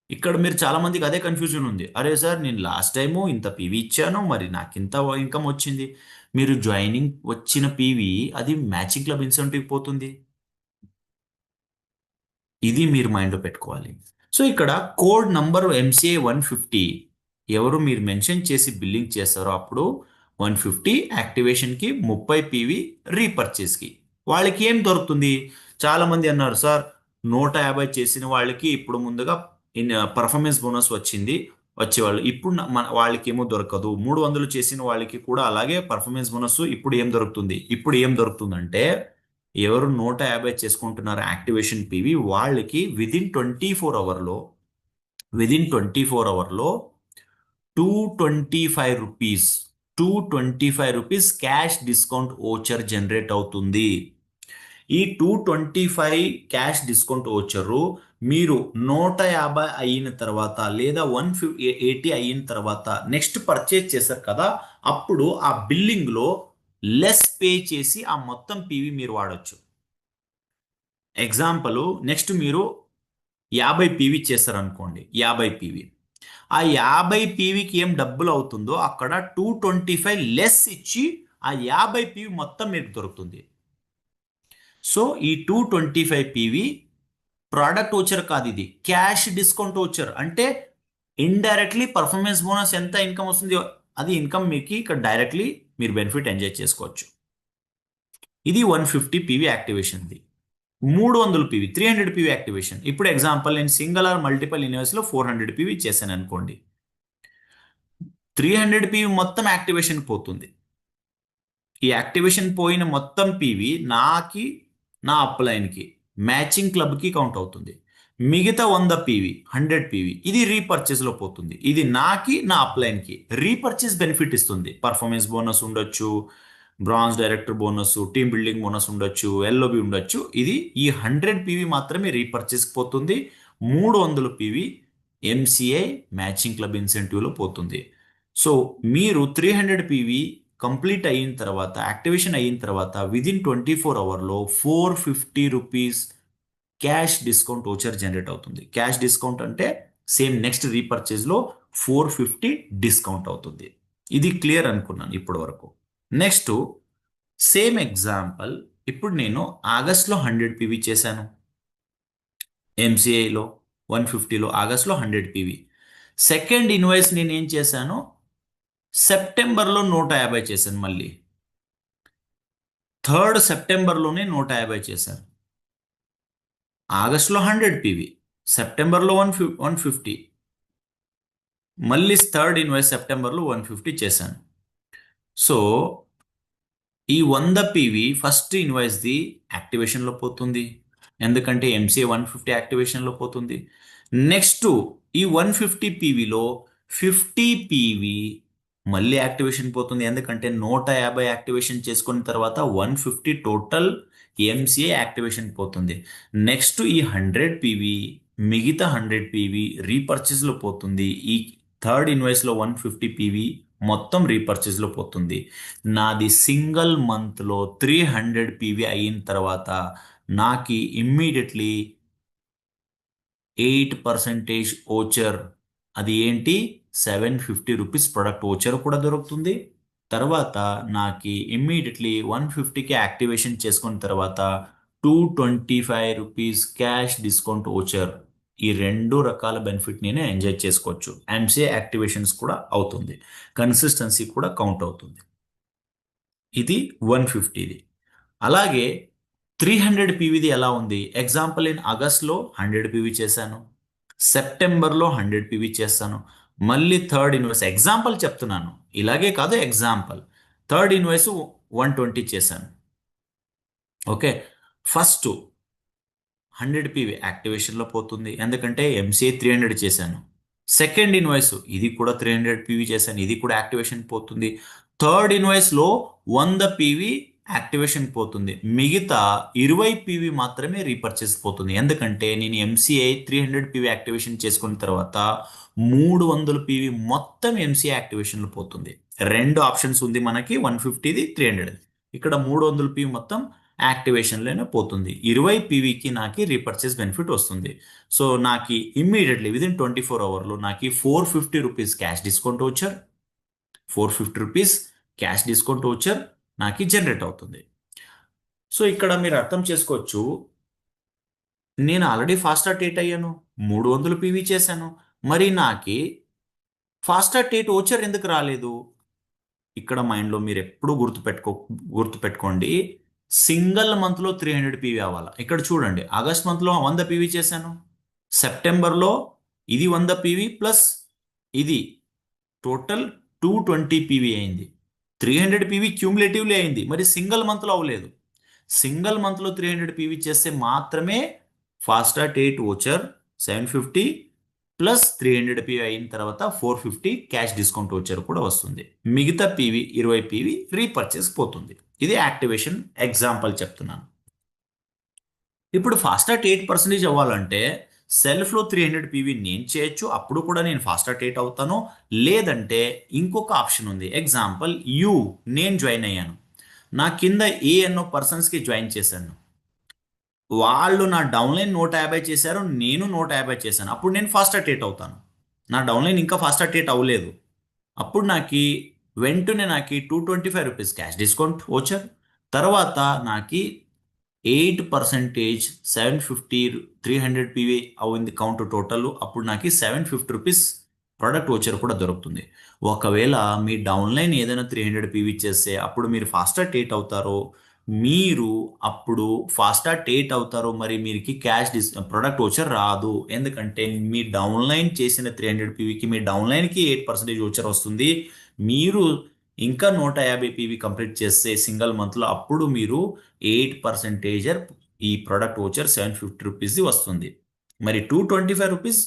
ఇక్కడ మీరు చాలా మందికి అదే కన్ఫ్యూజన్ ఉంది. అరే సార్ నేను లాస్ట్ టైము ఇంత పీవీ ఇచ్చాను, మరి నాకు ఇంత ఇన్కమ్ వచ్చింది. మీరు జాయినింగ్ వచ్చిన పీవీ అది మ్యాచింగ్ క్లబ్ ఇన్సెంటివ్ పోతుంది. ఇది మీరు మైండ్లో పెట్టుకోవాలి. సో ఇక్కడ కోడ్ నంబర్ ఎంసీఏ 150 ఎవరు మీరు మెన్షన్ చేసి బిల్లింగ్ చేస్తారో అప్పుడు 150 యాక్టివేషన్కి, 30 పీవీ రీపర్చేస్కి. వాళ్ళకి ఏం దొరుకుతుంది? చాలామంది అన్నారు సార్ 150 చేసిన వాళ్ళకి ఇప్పుడు ముందుగా పర్ఫార్మెన్స్ బోనస్ వచ్చింది వచ్చేవాళ్ళు. ఇప్పుడు వాళ్ళకి ఏమో దొరకదు. 300 చేసిన వాళ్ళకి కూడా అలాగే పర్ఫార్మెన్స్ బోనస్. ఇప్పుడు ఏం దొరుకుతుంది? ఇప్పుడు ఏం దొరుకుతుందంటే ఎవరు 150 చేసుకుంటున్నారు యాక్టివేషన్ పీవీ వాళ్ళకి విదిన్ 24 అవర్లో 225 rupees 225 rupees cash discount voucher generate అవుతుంది. ఈ 225 క్యాష్ డిస్కౌంట్ ఓచరు మీరు 150 అయిన తర్వాత లేదా 180 అయిన తర్వాత నెక్స్ట్ పర్చేజ్ చేశారు కదా, అప్పుడు ఆ బిల్లింగ్లో లెస్ పే చేసి ఆ మొత్తం పీవీ మీరు వాడచ్చు. ఎగ్జాంపుల్, నెక్స్ట్ మీరు 50 పీవీ చేస్తారనుకోండి, 50 పీవీ. ఆ 50 పీవీకి ఏం డబ్బులు అవుతుందో అక్కడ 225 లెస్ ఇచ్చి ఆ 50 పీవీ మొత్తం మీకు దొరుకుతుంది. సో ఈ 225 పీవీ ప్రోడక్ట్ ఓచర్ కాదు, ఇది క్యాష్ డిస్కౌంట్ ఓచర్. అంటే ఇండైరెక్ట్లీ పర్ఫార్మెన్స్ బోనస్ ఎంత ఇన్కమ్ వస్తుంది అది ఇన్కమ్ మీకు ఇక్కడ డైరెక్ట్లీ మీరు బెనిఫిట్ ఎంజాయ్ చేసుకోవచ్చు. ఇది 150 పీవీ యాక్టివేషన్ది. 300 PV 300 PV activation. ఇప్పుడు ఎగ్జాంపుల్ నేను సింగిల్ ఆర్ మల్టిపల్ ఇన్వాయిస్లో 400 పీవీ చేశాను అనుకోండి, 300 పీవీ మొత్తం యాక్టివేషన్ పోతుంది. ఈ యాక్టివేషన్ పోయిన మొత్తం పీవీ నాకి, నా అప్లైన్కి, మ్యాచింగ్ క్లబ్కి కౌంట్ అవుతుంది. మిగతా 100 పీవీ 100 పీవీ ఇది రీపర్చేస్లో పోతుంది. ఇది నాకి, నా అప్లైన్కి రీపర్చేస్ బెనిఫిట్ ఇస్తుంది. పర్ఫార్మెన్స్ బోనస్ ఉండొచ్చు, bronze director bonus, team building bonus ఉండొచ్చు, ఎల్ఓబి ఉండొచ్చు. ఇది ఈ 100 పీవీ మాత్రమే రీపర్చేస్కి పోతుంది. 300 పీవీ ఎంసీఐ మ్యాచింగ్ క్లబ్ ఇన్సెంటివ్లో పోతుంది. సో మీరు 300 పీవీ కంప్లీట్ అయిన తర్వాత, యాక్టివేషన్ అయిన తర్వాత విదిన్ 24 అవర్లో 450 rupees cash discount voucher generate అవుతుంది. క్యాష్ డిస్కౌంట్ అంటే సేమ్ నెక్స్ట్ రీపర్చేజ్లో 450 డిస్కౌంట్ అవుతుంది. ఇది క్లియర్ అనుకున్నాను ఇప్పటి వరకు. నెక్స్ట్ సేమ్ ఎగ్జాంపుల్, ఇప్పుడు నేను ఆగస్ట్లో 100 పీవీ చేశాను, ఎంసీఐలో 150లో ఆగస్ట్లో 100 పీవీ. సెకండ్ ఇన్వాయిస్ నేను ఏం చేశాను, సెప్టెంబర్లో 150 చేశాను. మళ్ళీ 3rd సెప్టెంబర్లోనే 150 చేశాను. ఆగస్టులో 100 పీవీ, సెప్టెంబర్లో 150, మళ్ళీ 3rd ఇన్వాయిస్ సెప్టెంబర్లో 150 చేశాను. సో ఈ 100 పీవీ ఫస్ట్ ఇన్వాయిస్ది యాక్టివేషన్లో పోతుంది, ఎందుకంటే ఎంసీఏ 150 యాక్టివేషన్లో పోతుంది. నెక్స్ట్ ఈ 150 పీవీలో 50 పీవీ మళ్ళీ యాక్టివేషన్ పోతుంది, ఎందుకంటే 150 యాక్టివేషన్ చేసుకున్న తర్వాత 150 టోటల్ ఎంసీఏ యాక్టివేషన్ పోతుంది. నెక్స్ట్ ఈ 100 పీవీ, మిగతా 100 పీవీ రీపర్చేస్లో పోతుంది. ఈ థర్డ్ ఇన్వాయిస్లో 150 పీవీ మొత్తం రీపర్చేస్లో పోతుంది. నాది సింగిల్ మంత్లో 300 పీవీ అయిన తర్వాత నాకు ఇమ్మీడియట్లీ 8% ఓచర్, అది ఏంటి, ₹750 ప్రొడక్ట్ ఓచర్ కూడా దొరుకుతుంది. తర్వాత నాకు ఇమ్మీడియట్లీ 150కి యాక్టివేషన్ చేసుకున్న తర్వాత ₹225 క్యాష్ డిస్కౌంట్ ఓచర్. ఈ రెండు రకాల బెనిఫిట్ నేను ఎంజాయ్ చేసుకోవచ్చు. ఎంసీఏ యాక్టివేషన్స్ కూడా అవుతుంది, కన్సిస్టెన్సీ కూడా కౌంట్ అవుతుంది. ఇది 150ది. అలాగే 300 పీవీది ఎలా ఉంది? ఎగ్జాంపుల్ నేను ఆగస్ట్లో 100 పీవీ చేశాను, సెప్టెంబర్లో 100 పీవీ చేస్తాను, మళ్ళీ థర్డ్ ఇన్వాయిస్ ఎగ్జాంపుల్ చెప్తున్నాను, ఇలాగే కాదు ఎగ్జాంపుల్. థర్డ్ ఇన్వాయిస్ 120 చేశాను. ఓకే, ఫస్ట్ 100 పీవీ యాక్టివేషన్లో పోతుంది, ఎందుకంటే ఎంసీఏ 300 చేశాను. సెకండ్ ఇన్వాయిస్ ఇది కూడా 300 పీవీ చేశాను, ఇది కూడా యాక్టివేషన్ పోతుంది. థర్డ్ ఇన్వాయిస్లో 100 పీవీ యాక్టివేషన్ పోతుంది, మిగతా 20 పీవీ మాత్రమే రీపర్చేస్ పోతుంది. ఎందుకంటే నేను ఎంసీఐ 300 పీవీ యాక్టివేషన్ చేసుకున్న తర్వాత 300 పీవీ మొత్తం ఎంసీఐ యాక్టివేషన్లో పోతుంది. రెండు ఆప్షన్స్ ఉంది మనకి, 150ది 300. ఇక్కడ 300 పీవీ మొత్తం యాక్టివేషన్లోనే పోతుంది. 20 పీవీకి నాకు రీపర్చేస్ బెనిఫిట్ వస్తుంది. సో నాకు ఇమ్మీడియట్లీ విదిన్ 24 అవర్లో నాకు ₹450 క్యాష్ డిస్కౌంట్ వచ్చారు, ₹450 క్యాష్ డిస్కౌంట్ వచ్చారు నాకు జనరేట్ అవుతుంది. సో ఇక్కడ మీరు అర్థం చేసుకోవచ్చు, నేను ఆల్రెడీ ఫాస్టర్ టేట్ అయ్యాను, 300 పీవీ చేశాను, మరి నాకు ఫాస్టర్ టేట్ ఓచర్ ఎందుకు రాలేదు? ఇక్కడ మైండ్లో మీరు ఎప్పుడూ గుర్తుపెట్టుకోండి, సింగిల్ మంత్లో 300 పీవీ అవ్వాలి. ఇక్కడ చూడండి, ఆగస్ట్ మంత్లో 100 పీవీ చేశాను, సెప్టెంబర్లో ఇది 100 పీవీ ప్లస్ ఇది టోటల్ 220 పీవీ అయింది. 300 పీవీ క్యూములేటివ్లీ అయింది, మరి సింగిల్ మంత్లో అవ్వలేదు. సింగిల్ మంత్లో 300 పీవీ చేస్తే మాత్రమే ఫాస్టర్ టేట్ ఓచర్ 750 ప్లస్ 300 పీవీ అయిన తర్వాత 450 క్యాష్ డిస్కౌంట్ ఓచర్ కూడా వస్తుంది. మిగతా పీవీ 20 పీవీ రీపర్చేస్ పోతుంది. ఇది యాక్టివేషన్ ఎగ్జాంపుల్ చెప్తున్నాను. ఇప్పుడు ఫాస్టర్ టేట్ పర్సంటేజ్ అవ్వాలంటే సెల్ఫ్లో 300 పీవీ నేను చేయొచ్చు, అప్పుడు కూడా నేను ఫాస్టర్ టేట్ అవుతాను. లేదంటే ఇంకొక ఆప్షన్ ఉంది, ఎగ్జాంపుల్ నేను జాయిన్ అయ్యాను, నా కింద ఎన్నో పర్సన్స్కి జాయిన్ చేశాను, వాళ్ళు నా డౌన్లైన్ 150 చేశారు, నేను 150 చేశాను, అప్పుడు నేను ఫాస్టర్ టేట్ అవుతాను. నా డౌన్లైన్ ఇంకా ఫాస్టర్ టేట్ అవ్వలేదు, అప్పుడు వెంటనే నాకు ₹225 క్యాష్ డిస్కౌంట్ వచ్చారు. తర్వాత నాకు 8% 750 300 పీవీ అయింది కౌంట్ టోటల్, అప్పుడు నాకు ₹750 ప్రోడక్ట్ వచ్చర్ కూడా దొరుకుతుంది. ఒకవేళ మీ డౌన్లైన్ ఏదైనా 300 పీవీ చేస్తే అప్పుడు మీరు ఫాస్టర్ టేట్ అవుతారో, మరి మీరుకి ప్రోడక్ట్ వచ్చర్ రాదు. ఎందుకంటే మీ డౌన్లైన్ చేసిన 300 పీవీకి మీ డౌన్లైన్కి 8% వచ్చర్ వస్తుంది. మీరు ఇంకా 150 పీవీ కంప్లీట్ చేస్తే సింగిల్ మంత్లో అప్పుడు మీరు 8% ఈ ప్రోడక్ట్ వచ్చర్ ₹750 వస్తుంది. మరి ₹225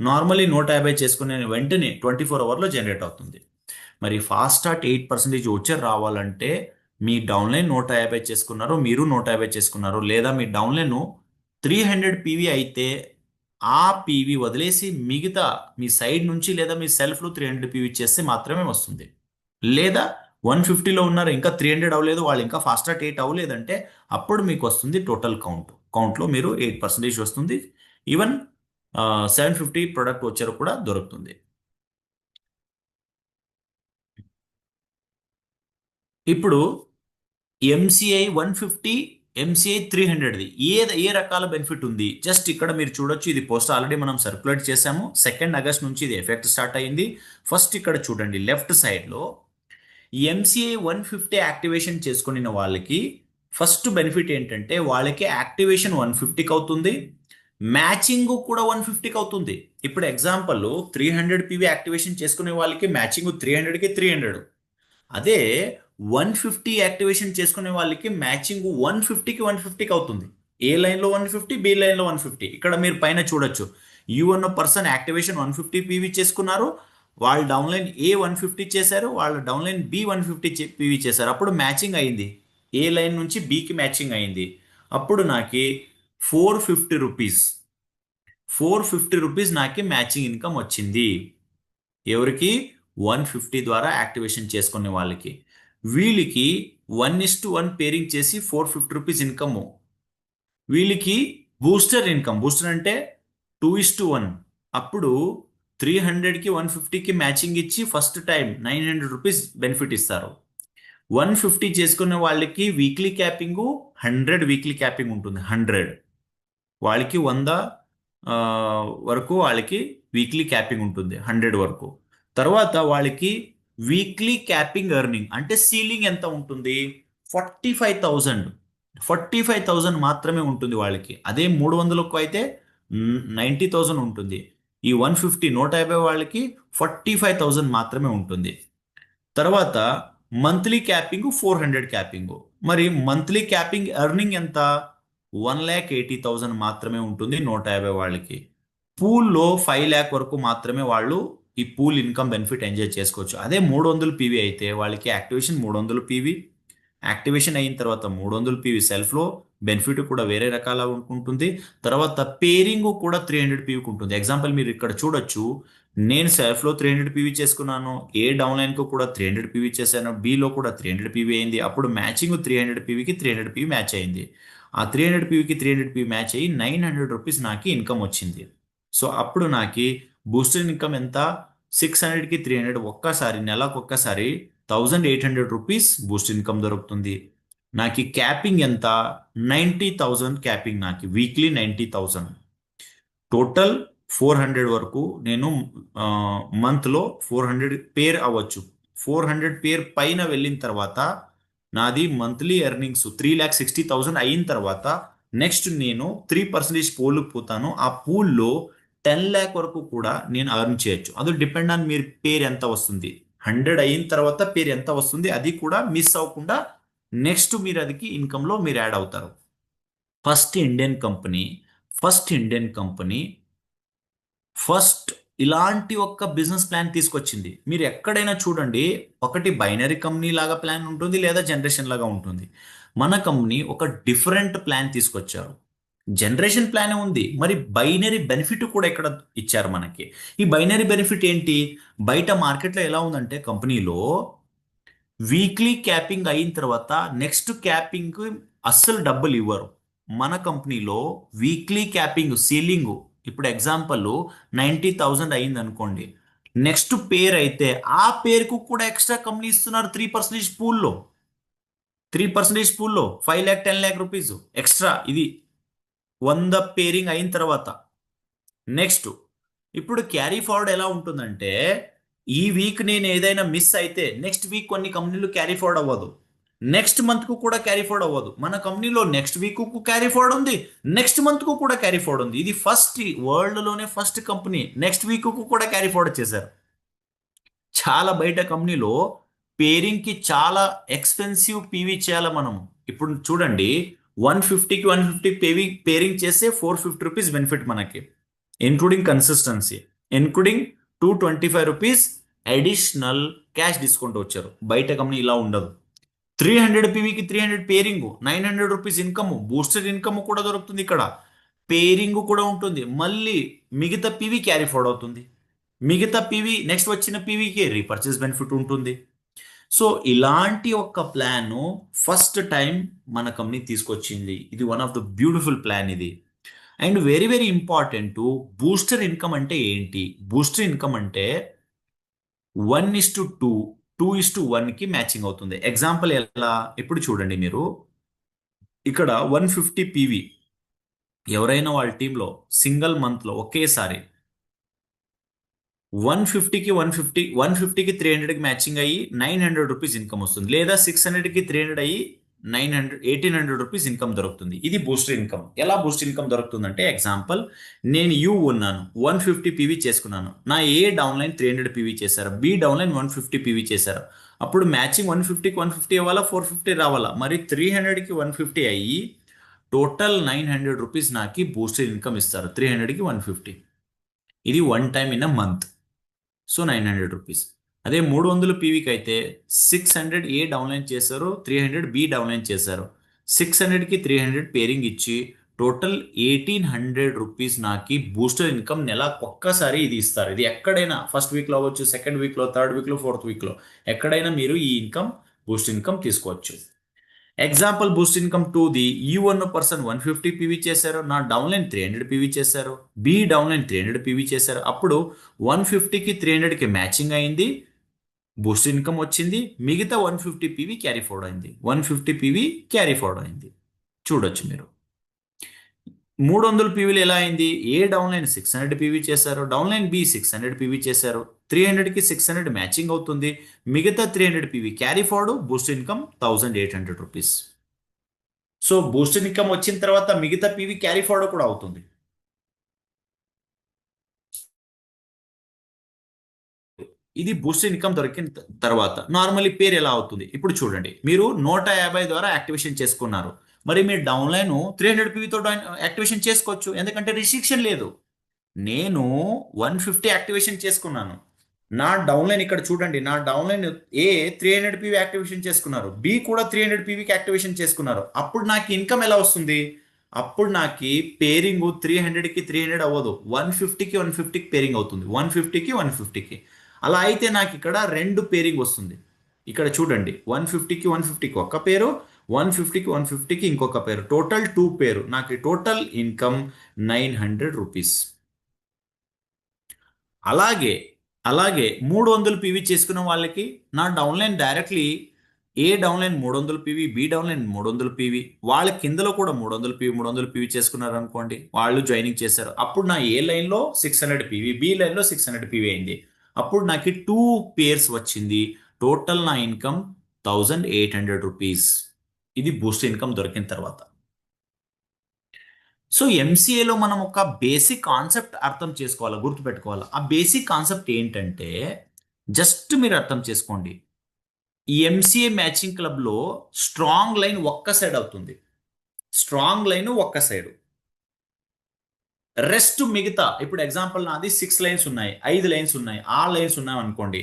నార్మలీ 150 చేసుకునే వెంటనే 24 అవర్లో జనరేట్ అవుతుంది. మరి ఫాస్ట్ స్టార్ట్ 8% వచ్చర్ రావాలంటే మీ డౌన్లైన్ 150 చేసుకున్నారు, మీరు 150 చేసుకున్నారు, లేదా మీ డౌన్లైన్ 300 పీవీ అయితే ఆ పీవీ వదిలేసి మిగతా మీ సైడ్ నుంచి లేదా మీ సెల్ఫ్లో 300 పీవీ చేస్తే మాత్రమే వస్తుంది. లేదా 150లో ఉన్నారు, ఇంకా 300 అవ్వలేదు, వాళ్ళు ఇంకా ఫాస్టర్ 8 అవ్వలేదంటే అప్పుడు మీకు వస్తుంది టోటల్ కౌంట్లో మీరు 8% వస్తుంది. ఈవెన్ 750 ప్రొడక్ట్ వచ్చారు కూడా దొరుకుతుంది. ఇప్పుడు ఎంసీఐ 150 ఎంసీఐ 300ది ఏ రకాల బెనిఫిట్ ఉంది? జస్ట్ ఇక్కడ మీరు చూడొచ్చు, ఇది పోస్ట్ ఆల్రెడీ మనం సర్క్యులేట్ చేసాము. 2 ఆగస్ట్ నుంచి ఇది ఎఫెక్ట్ స్టార్ట్ అయింది. ఫస్ట్ ఇక్కడ చూడండి, లెఫ్ట్ సైడ్లో ఎంసీఐ 150 యాక్టివేషన్ చేసుకున్న వాళ్ళకి ఫస్ట్ బెనిఫిట్ ఏంటంటే వాళ్ళకి యాక్టివేషన్ 150కి అవుతుంది, మ్యాచింగ్ కూడా 150కి అవుతుంది. ఇప్పుడు ఎగ్జాంపుల్ 300 పీవీ యాక్టివేషన్ చేసుకునే వాళ్ళకి మ్యాచింగ్ 300కి 300. అదే 150 యాక్టివేషన్ చేసుకునే వాళ్ళకి మ్యాచింగ్ 150కి 150కి అవుతుంది. ఏ లైన్లో 150, బి లైన్లో 150. ఇక్కడ మీరు పైన చూడొచ్చు, యూ అన్న పర్సన్ యాక్టివేషన్ 150 పీవీ చేసుకున్నారు, వాళ్ళ డౌన్లైన్ ఏ 150 చేశారు, వాళ్ళ డౌన్లైన్ బి 150 పీవీ చేశారు. అప్పుడు మ్యాచింగ్ అయింది, ఏ లైన్ నుంచి బికి మ్యాచింగ్ అయింది. అప్పుడు నాకు 450 రూపీస్ 450 రూపీస్ నాకు మ్యాచింగ్ ఇన్కమ్ వచ్చింది. ఎవరికి? 150 ద్వారా యాక్టివేషన్ చేసుకునే వాళ్ళకి. వీళ్ళకి 1:1 పేరింగ్ చేసి 450 రూపీస్ ఇన్కమ్. వీళ్ళకి బూస్టర్ ఇన్కమ్, బూస్టర్ అంటే 2:1. అప్పుడు 300కి 150కి మ్యాచింగ్ ఇచ్చి ఫస్ట్ టైం 900 రూపీస్ బెనిఫిట్ ఇస్తారు. 150 చేసుకునే వాళ్ళకి వీక్లీ క్యాపింగ్ 100 వీక్లీ క్యాపింగ్ ఉంటుంది. 100 వాళ్ళకి 100 ఆ, వరకు వాళ్ళకి వీక్లీ క్యాపింగ్ ఉంటుంది, 100 వరకు. తర్వాత వాళ్ళకి వీక్లీ క్యాపింగ్ ఎర్నింగ్ అంటే సీలింగ్ ఎంత ఉంటుంది? 45,000. 45,000 మాత్రమే ఉంటుంది వాళ్ళకి. అదే 300కు అయితే 90,000 ఉంటుంది. ఈ 150 వాళ్ళకి 45,000 మాత్రమే ఉంటుంది. తర్వాత మంత్లీ క్యాపింగ్ 400 క్యాపింగ్. మరి మంత్లీ క్యాపింగ్ ఎర్నింగ్ ఎంత? 1,80,000 మాత్రమే ఉంటుంది 150 వాళ్ళకి. పూల్లో 5 lakh వరకు మాత్రమే వాళ్ళు ఈ పూల్ ఇన్కమ్ బెనిఫిట్ ఎంజాయ్ చేసుకోవచ్చు. అదే 300 పీవీ అయితే వాళ్ళకి యాక్టివేషన్ 300 పీవీ, యాక్టివేషన్ అయిన తర్వాత 300 పీవీ సెల్ఫ్లో బెనిఫిట్ కూడా వేరే రకాల ఉంటుంది. తర్వాత పేరింగ్ కూడా 300 పీవీకి ఉంటుంది. ఎగ్జాంపుల్ మీరు ఇక్కడ చూడొచ్చు, నేను సెల్ఫ్లో 300 పీవీ చేసుకున్నాను, ఏ డౌన్లైన్కు కూడా 300 పీవీ చేశాను, బిలో కూడా 300 పీవీ అయింది. అప్పుడు మ్యాచింగ్ 300 పీవీకి 300 పీవీ మ్యాచ్ అయింది. ఆ 300 పీవీకి 300 పీవీ మ్యాచ్ అయ్యి 900 రూపీస్ నాకు ఇన్కమ్ వచ్చింది. సో అప్పుడు నాకు బూస్టర్ ఇన్కమ్ ఎంత? 600కి 300 ఒక్కసారి నెలకు ఒక్కసారి 1,800 రూపీస్ బూస్ట్ ఇన్కమ్ దొరుకుతుంది. నాకు క్యాపింగ్ ఎంత? 90,000 క్యాపింగ్, నాకు వీక్లీ 90,000. టోటల్ 400 వరకు నేను మంత్లో 400 పేర్ అవ్వచ్చు. 400 పేర్ పైన వెళ్ళిన తర్వాత నాది మంత్లీ ఎర్నింగ్స్ 3,60,000 అయిన తర్వాత నెక్స్ట్ నేను 3% పూల్కి పోతాను. ఆ పూల్లో 10 lakh వరకు కూడా నేను అర్న్ చేయొచ్చు. అది డిపెండ్ ఆన్ మీరు పేరు ఎంత వస్తుంది. 100 అయిన తర్వాత పేరు ఎంత వస్తుంది అది కూడా మిస్ అవ్వకుండా నెక్స్ట్ మీరు అదికి ఇన్కంలో మీరు యాడ్ అవుతారు. First Indian company first Indian company first ఇలాంటి ఒక్క బిజినెస్ ప్లాన్ తీసుకొచ్చింది. మీరు ఎక్కడైనా చూడండి, ఒకటి బైనరీ కంపెనీ లాగా ప్లాన్ ఉంటుంది, లేదా జనరేషన్ లాగా ఉంటుంది. మన కంపెనీ ఒక డిఫరెంట్ ప్లాన్ తీసుకొచ్చారు. జనరేషన్ ప్లాన్ ఉంది, మరి బైనరీ బెనిఫిట్ కూడా ఇక్కడ ఇచ్చారు మనకి. ఈ బైనరీ బెనిఫిట్ ఏంటి? బయట మార్కెట్లో ఎలా ఉందంటే కంపెనీలో వీక్లీ క్యాపింగ్ అయిన తర్వాత నెక్స్ట్ క్యాపింగ్ అస్సలు డబ్బులు ఇవ్వరు. మన కంపెనీలో వీక్లీ క్యాపింగ్ సీలింగ్, ఇప్పుడు ఎగ్జాంపుల్ 90,000 అయింది అనుకోండి, నెక్స్ట్ పేర్ అయితే ఆ పేరుకు కూడా ఎక్స్ట్రా కంపెనీ ఇస్తున్నారు 3% పూల్లో. 3% పూల్లో 5 lakh 10 lakh రూపీస్ ఎక్స్ట్రా. ఇది 100 పేరింగ్ అయిన తర్వాత. నెక్స్ట్ ఇప్పుడు క్యారీ ఫార్వర్డ్ ఎలా ఉంటుందంటే, ఈ వీక్ నేను ఏదైనా మిస్ అయితే నెక్స్ట్ వీక్ కొన్ని కంపెనీలు క్యారీ ఫార్వర్డ్ అవ్వదు, నెక్స్ట్ మంత్ కు కూడా క్యారీ ఫార్వర్డ్ అవ్వదు. మన కంపెనీలో నెక్స్ట్ వీక్ కు క్యారీ ఫార్వర్డ్ ఉంది, నెక్స్ట్ మంత్ కు కూడా క్యారీ ఫార్వర్డ్ ఉంది. ఇది ఫస్ట్ వరల్డ్ లోనే ఫస్ట్ కంపెనీ నెక్స్ట్ వీక్ కు కూడా క్యారీ ఫార్వర్డ్ చేశారు. చాలా బయట కంపెనీలో పేరింగ్ కి చాలా ఎక్స్పెన్సివ్ పీవీ చేయాలి మనం. ఇప్పుడు చూడండి, 150కి 150 పేరింగ్ చేస్తే 450 రూపీస్ బెనిఫిట్ మనకి, including consistency, including 225 rupees additional cash discount వచ్చారు. బయట కంపెనీ ఇలా ఉండదు. 300 పీవీకి 300 pairing, 900 rupees income, booster income కూడా దొరుకుతుంది ఇక్కడ. పేరింగ్ కూడా ఉంటుంది, మళ్ళీ మిగతా పీవీ క్యారీ ఫార్వర్డ్ అవుతుంది, మిగతా పీవీ నెక్స్ట్ వచ్చిన పీవీకి రీపర్చేస్ బెనిఫిట్ ఉంటుంది. సో ఇలాంటి ఒక ప్లాన్ ఫస్ట్ టైం మన కంపెనీ తీసుకొచ్చింది. ఇది one of the beautiful plan ఇది. And very very important, booster income అంటే ఏంటి? బూస్టర్ ఇన్కమ్ అంటే 1:2, 2:1కి మ్యాచింగ్ అవుతుంది. ఎగ్జాంపుల్ ఎలా? ఇప్పుడు చూడండి, మీరు ఇక్కడ 150 పీవీ ఎవరైనా వాళ్ళ టీంలో సింగిల్ మంత్లో ఒకేసారి 150కి 300కి మ్యాచింగ్ అయ్యి 900 రూపీస్ ఇన్కమ్ వస్తుంది, లేదా 600కి 300 అయ్యి 1800 రూపీస్ ఇన్కమ్ దొరుకుతుంది. ఇది బూస్టర్ ఇన్కమ్. ఎలా బూస్ట్ ఇన్కమ్ దొరుకుతుందంటే, ఎగ్జాంపుల్ నేను ఉన్నాను, 150 పీవీ చేసుకున్నాను, నా ఏ డౌన్లైన్ 300 పీవీ చేశారు, బి డౌన్లైన్ 150 పీవీ చేశారు. అప్పుడు మ్యాచింగ్ 150కి 150 అవ్వాలా, 450 రావాలా? మరి 300కి 150 అయ్యి టోటల్ 900 రూపీస్ నాకు బూస్టర్ ఇన్కమ్ ఇస్తారు, 300కి 150. ఇది one time in a month. So 900 rupees. అదే 300 పీవీకి అయితే 600 ఏ డౌన్లైన్ చేశారు, 300 బి డౌన్లైన్ చేశారు. 600కి 300 పేరింగ్ ఇచ్చి టోటల్ 1800 రూపీస్ నాకు బూస్టర్ ఇన్కమ్ నెల ఒక్కసారి ఇది ఇస్తారు. ఇది ఎక్కడైనా ఫస్ట్ వీక్లో అవ్వచ్చు, సెకండ్ వీక్లో, థర్డ్ వీక్లో, ఫోర్త్ వీక్లో ఎక్కడైనా మీరు ఈ ఇన్కమ్ బూస్ట్ ఇన్కమ్ తీసుకోవచ్చు. ఎగ్జాంపుల్ బూస్ట్ ఇన్కమ్ 2ది ఈ వన్ పర్సన్ 150 పీవీ చేశారు, నా డౌన్లైన్ 300 పీవీ చేశారు, బి డౌన్లైన్ 300 పీవీ చేశారు. అప్పుడు 150కి 300కి మ్యాచింగ్ అయింది, బూస్ట్ ఇన్కమ్ వచ్చింది. మిగతా 150 పీవీ క్యారీ ఫార్వర్డ్ అయింది, 150 పీవీ క్యారీ ఫార్వర్డ్ అయింది. చూడొచ్చు మీరు 300 పీవీలు ఎలా అయింది. ఏ డౌన్లైన్ 600 పీవీ చేశారు, డౌన్లైన్ బి 600 పీవీ చేశారు, 300కి 600 మ్యాచింగ్ అవుతుంది, మిగతా 300 PV carry forward, Boost income 1800 rupees. So Boost income వచ్చిన తర్వాత మిగతా పీవీ క్యారీ ఫార్వర్డ్ కూడా అవుతుంది. ఇది బూస్ట్ ఇన్కమ్ దొరికిన తర్వాత నార్మల్లీ పేరు ఎలా అవుతుంది ఇప్పుడు చూడండి. మీరు 150 ద్వారా యాక్టివేషన్ చేసుకున్నారు, మరి మీరు డౌన్లైన్ 300 పీవీతో యాక్టివేషన్ చేసుకోవచ్చు, ఎందుకంటే రిస్ట్రిక్షన్ లేదు. నేను 150 యాక్టివేషన్ చేసుకున్నాను, నా డౌన్లైన్ ఇక్కడ చూడండి, నా డౌన్లైన్ ఏ 300 పీవీ యాక్టివేషన్ చేసుకున్నారు, బి కూడా 300 పీవీకి యాక్టివేషన్ చేసుకున్నారు. అప్పుడు నాకు ఇన్కమ్ ఎలా వస్తుంది, అప్పుడు నాకు పేరింగ్ 300కి 300 అవ్వదు, 150కి 150కి పేరింగ్ అవుతుంది, 150కి 150కి. అలా అయితే నాకు ఇక్కడ రెండు పేరింగ్ వస్తుంది. ఇక్కడ చూడండి, 150కి 150కి ఒక పేరు, 150కి 150కి ఇంకొక పేరు, టోటల్ 2 పేరు. నాకు టోటల్ ఇన్కమ్ 900 రూపీస్. అలాగే అలాగే 300 పీవీ చేసుకున్న వాళ్ళకి నా downline directly A downline 300 PV, B downline 300 PV, వాళ్ళ కిందలో కూడా 300 పీవీ చేసుకున్నారు అనుకోండి, వాళ్ళు జాయినింగ్ చేశారు. అప్పుడు నా ఏ లైన్లో 600 పీవీ, బి లైన్లో 600 పీవీ అయింది. అప్పుడు నాకు 2 పేర్స్ వచ్చింది. టోటల్ నా ఇన్కమ్ 1800 రూపీస్. ఇది బూస్ట్ ఇన్కమ్ దొరికిన తర్వాత. సో ఎంసీఏలో మనం ఒక బేసిక్ కాన్సెప్ట్ అర్థం చేసుకోవాలి, గుర్తుపెట్టుకోవాలి. ఆ బేసిక్ కాన్సెప్ట్ ఏంటంటే జస్ట్ మీరు అర్థం చేసుకోండి. ఈ ఎంసీఏ మ్యాచింగ్ క్లబ్లో స్ట్రాంగ్ లైన్ ఒక్క సైడ్ అవుతుంది, స్ట్రాంగ్ లైన్ ఒక్క సైడ్, రెస్ట్ మిగతా. ఇప్పుడు ఎగ్జాంపుల్ నాది 6 లైన్స్ ఉన్నాయి, 5 లైన్స్ ఉన్నాయి, 6 లైన్స్ ఉన్నాయి అనుకోండి.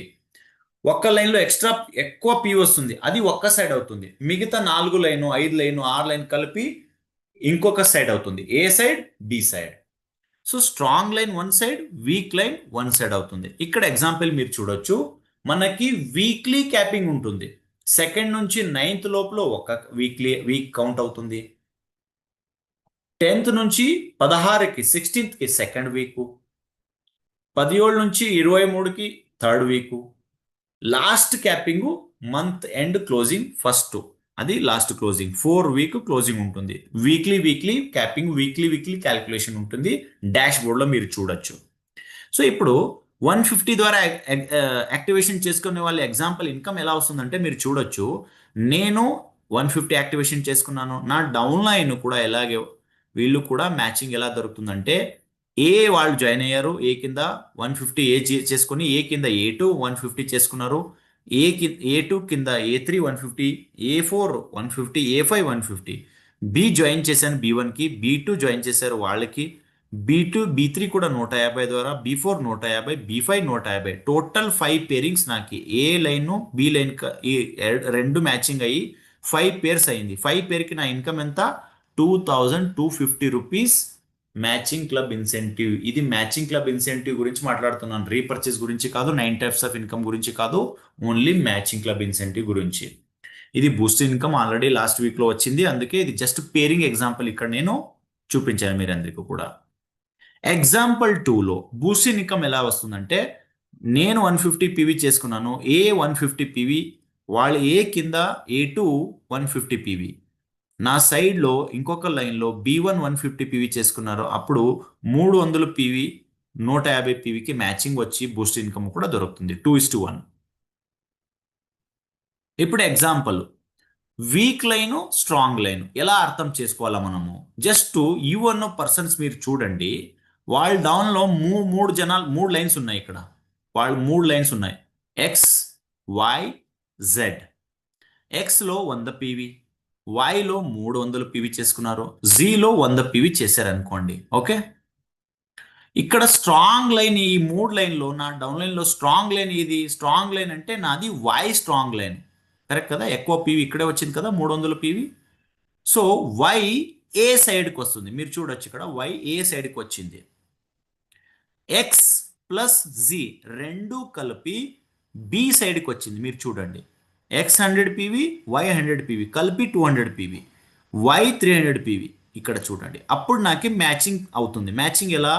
ఒక్క లైన్లో ఎక్స్ట్రా ఎక్కువ పీ వస్తుంది, అది ఒక్క సైడ్ అవుతుంది. మిగతా 4 లైను, 5 లైను, 6 లైన్ కలిపి ఇంకొక సైడ్ అవుతుంది, A side, B side. So strong line one side, weak line one side అవుతుంది. ఇక్కడ ఎగ్జాంపుల్ మీరు చూడొచ్చు, మనకి వీక్లీ క్యాపింగ్ ఉంటుంది. సెకండ్ నుంచి 9th లోపల ఒక వీక్ కౌంట్ అవుతుంది. 10th నుంచి 16కి 16th సెకండ్ వీకు, 17 నుంచి 23కి third week, last capping month end closing first, అది లాస్ట్ క్లోజింగ్ 4 వీక్ క్లోజింగ్ ఉంటుంది. వీక్లీ క్యాపింగ్, వీక్లీ క్యాలిక్యులేషన్ ఉంటుంది, డాష్ బోర్డ్లో మీరు చూడొచ్చు. సో ఇప్పుడు 150 ద్వారా యాక్టివేషన్ చేసుకునే వాళ్ళ ఎగ్జాంపుల్ ఇన్కమ్ ఎలా వస్తుందంటే మీరు చూడొచ్చు. నేను 150 యాక్టివేషన్ చేసుకున్నాను, నా డౌన్ లైన్ కూడా ఎలాగే వీళ్ళు కూడా మ్యాచింగ్ ఎలా దొరుకుతుందంటే, ఏ వాళ్ళు జాయిన్ అయ్యారు, ఏ కింద 150 చేసుకుని, ఏ కింద ఏ2 150 చేసుకున్నారు, ఏ2 కింద ఏ3 150, ఏ4 150, ఏ5 150, బి జాయిన్ చేశాను బి1కి, బి2 జాయిన్ చేశారు వాళ్ళకి, బి2 బి3 కూడా 150 ద్వారా, బి4 150, బి5 150, టోటల్ 5 పేరింగ్స్ నాకు ఏ లైన్ బి లైన్ ఈ రెండు మ్యాచింగ్ అయ్యి 5 పేర్స్ అయింది. 5 పేర్కి నా ఇన్కమ్ ఎంత, 2250 రూపీస్ మ్యాచింగ్ క్లబ్ ఇన్సెంటివ్. ఇది మ్యాచింగ్ క్లబ్ ఇన్సెంటివ్ గురించి మాట్లాడుతున్నాను, రీపర్చేస్ గురించి కాదు, 9 టైప్స్ ఆఫ్ ఇన్కమ్ గురించి కాదు, ఓన్లీ మ్యాచింగ్ క్లబ్ ఇన్సెంటివ్ గురించి. ఇది బూస్ట్ ఇన్కమ్ ఆల్రెడీ లాస్ట్ వీక్లో వచ్చింది, అందుకే ఇది జస్ట్ పేరింగ్ ఎగ్జాంపుల్ ఇక్కడ నేను చూపించాను మీరందరికీ కూడా. ఎగ్జాంపుల్ 2లో బూస్ట్ ఇన్కమ్ ఎలా వస్తుందంటే, నేను 150 పీవీ చేసుకున్నాను, ఏ 150 పీవీ, వాళ్ళు ఏ కింద ఏ2 150 పీవీ, నా సైడ్లో ఇంకొక లైన్లో బి1 150 పీవీ చేసుకున్నారు. అప్పుడు 300 పీవీ 150 పీవీకి మ్యాచింగ్ వచ్చి బూస్ట్ ఇన్కమ్ కూడా దొరుకుతుంది, 2:1. ఇప్పుడు example week line, strong line ఎలా అర్థం చేసుకోవాలా మనము. జస్ట్ ఈ వన్ పర్సన్స్ మీరు చూడండి, వాళ్ళ డౌన్లో మూడు లైన్స్ ఉన్నాయి. ఇక్కడ వాళ్ళు 3 లైన్స్ ఉన్నాయి, ఎక్స్, వై, జెడ్. ఎక్స్లో 100 పీవీ, వైలో 300 పీవీ చేసుకున్నారు, జీలో 100 పీవీ చేశారనుకోండి. ఓకే, ఇక్కడ స్ట్రాంగ్ లైన్, ఈ మూడు లైన్లో నా డౌన్ లైన్లో స్ట్రాంగ్ లైన్ ఇది. స్ట్రాంగ్ లైన్ అంటే నాది వై స్ట్రాంగ్ లైన్, కరెక్ట్ కదా? ఎక్కువ పీవీ ఇక్కడే వచ్చింది కదా, 300 పీవీ. సో వై ఏ సైడ్కి వస్తుంది, మీరు చూడొచ్చు ఇక్కడ వై ఏ సైడ్కి వచ్చింది. ఎక్స్ ప్లస్ జి రెండు కలిపి బి సైడ్కి వచ్చింది, మీరు చూడండి. ఎక్స్ 100 పీవీ, వై 100 పీవీ కలిపి 200 పీవీ, వై 300 పీవీ ఇక్కడ చూడండి. అప్పుడు నాకు మ్యాచింగ్ అవుతుంది. మ్యాచింగ్ ఎలా?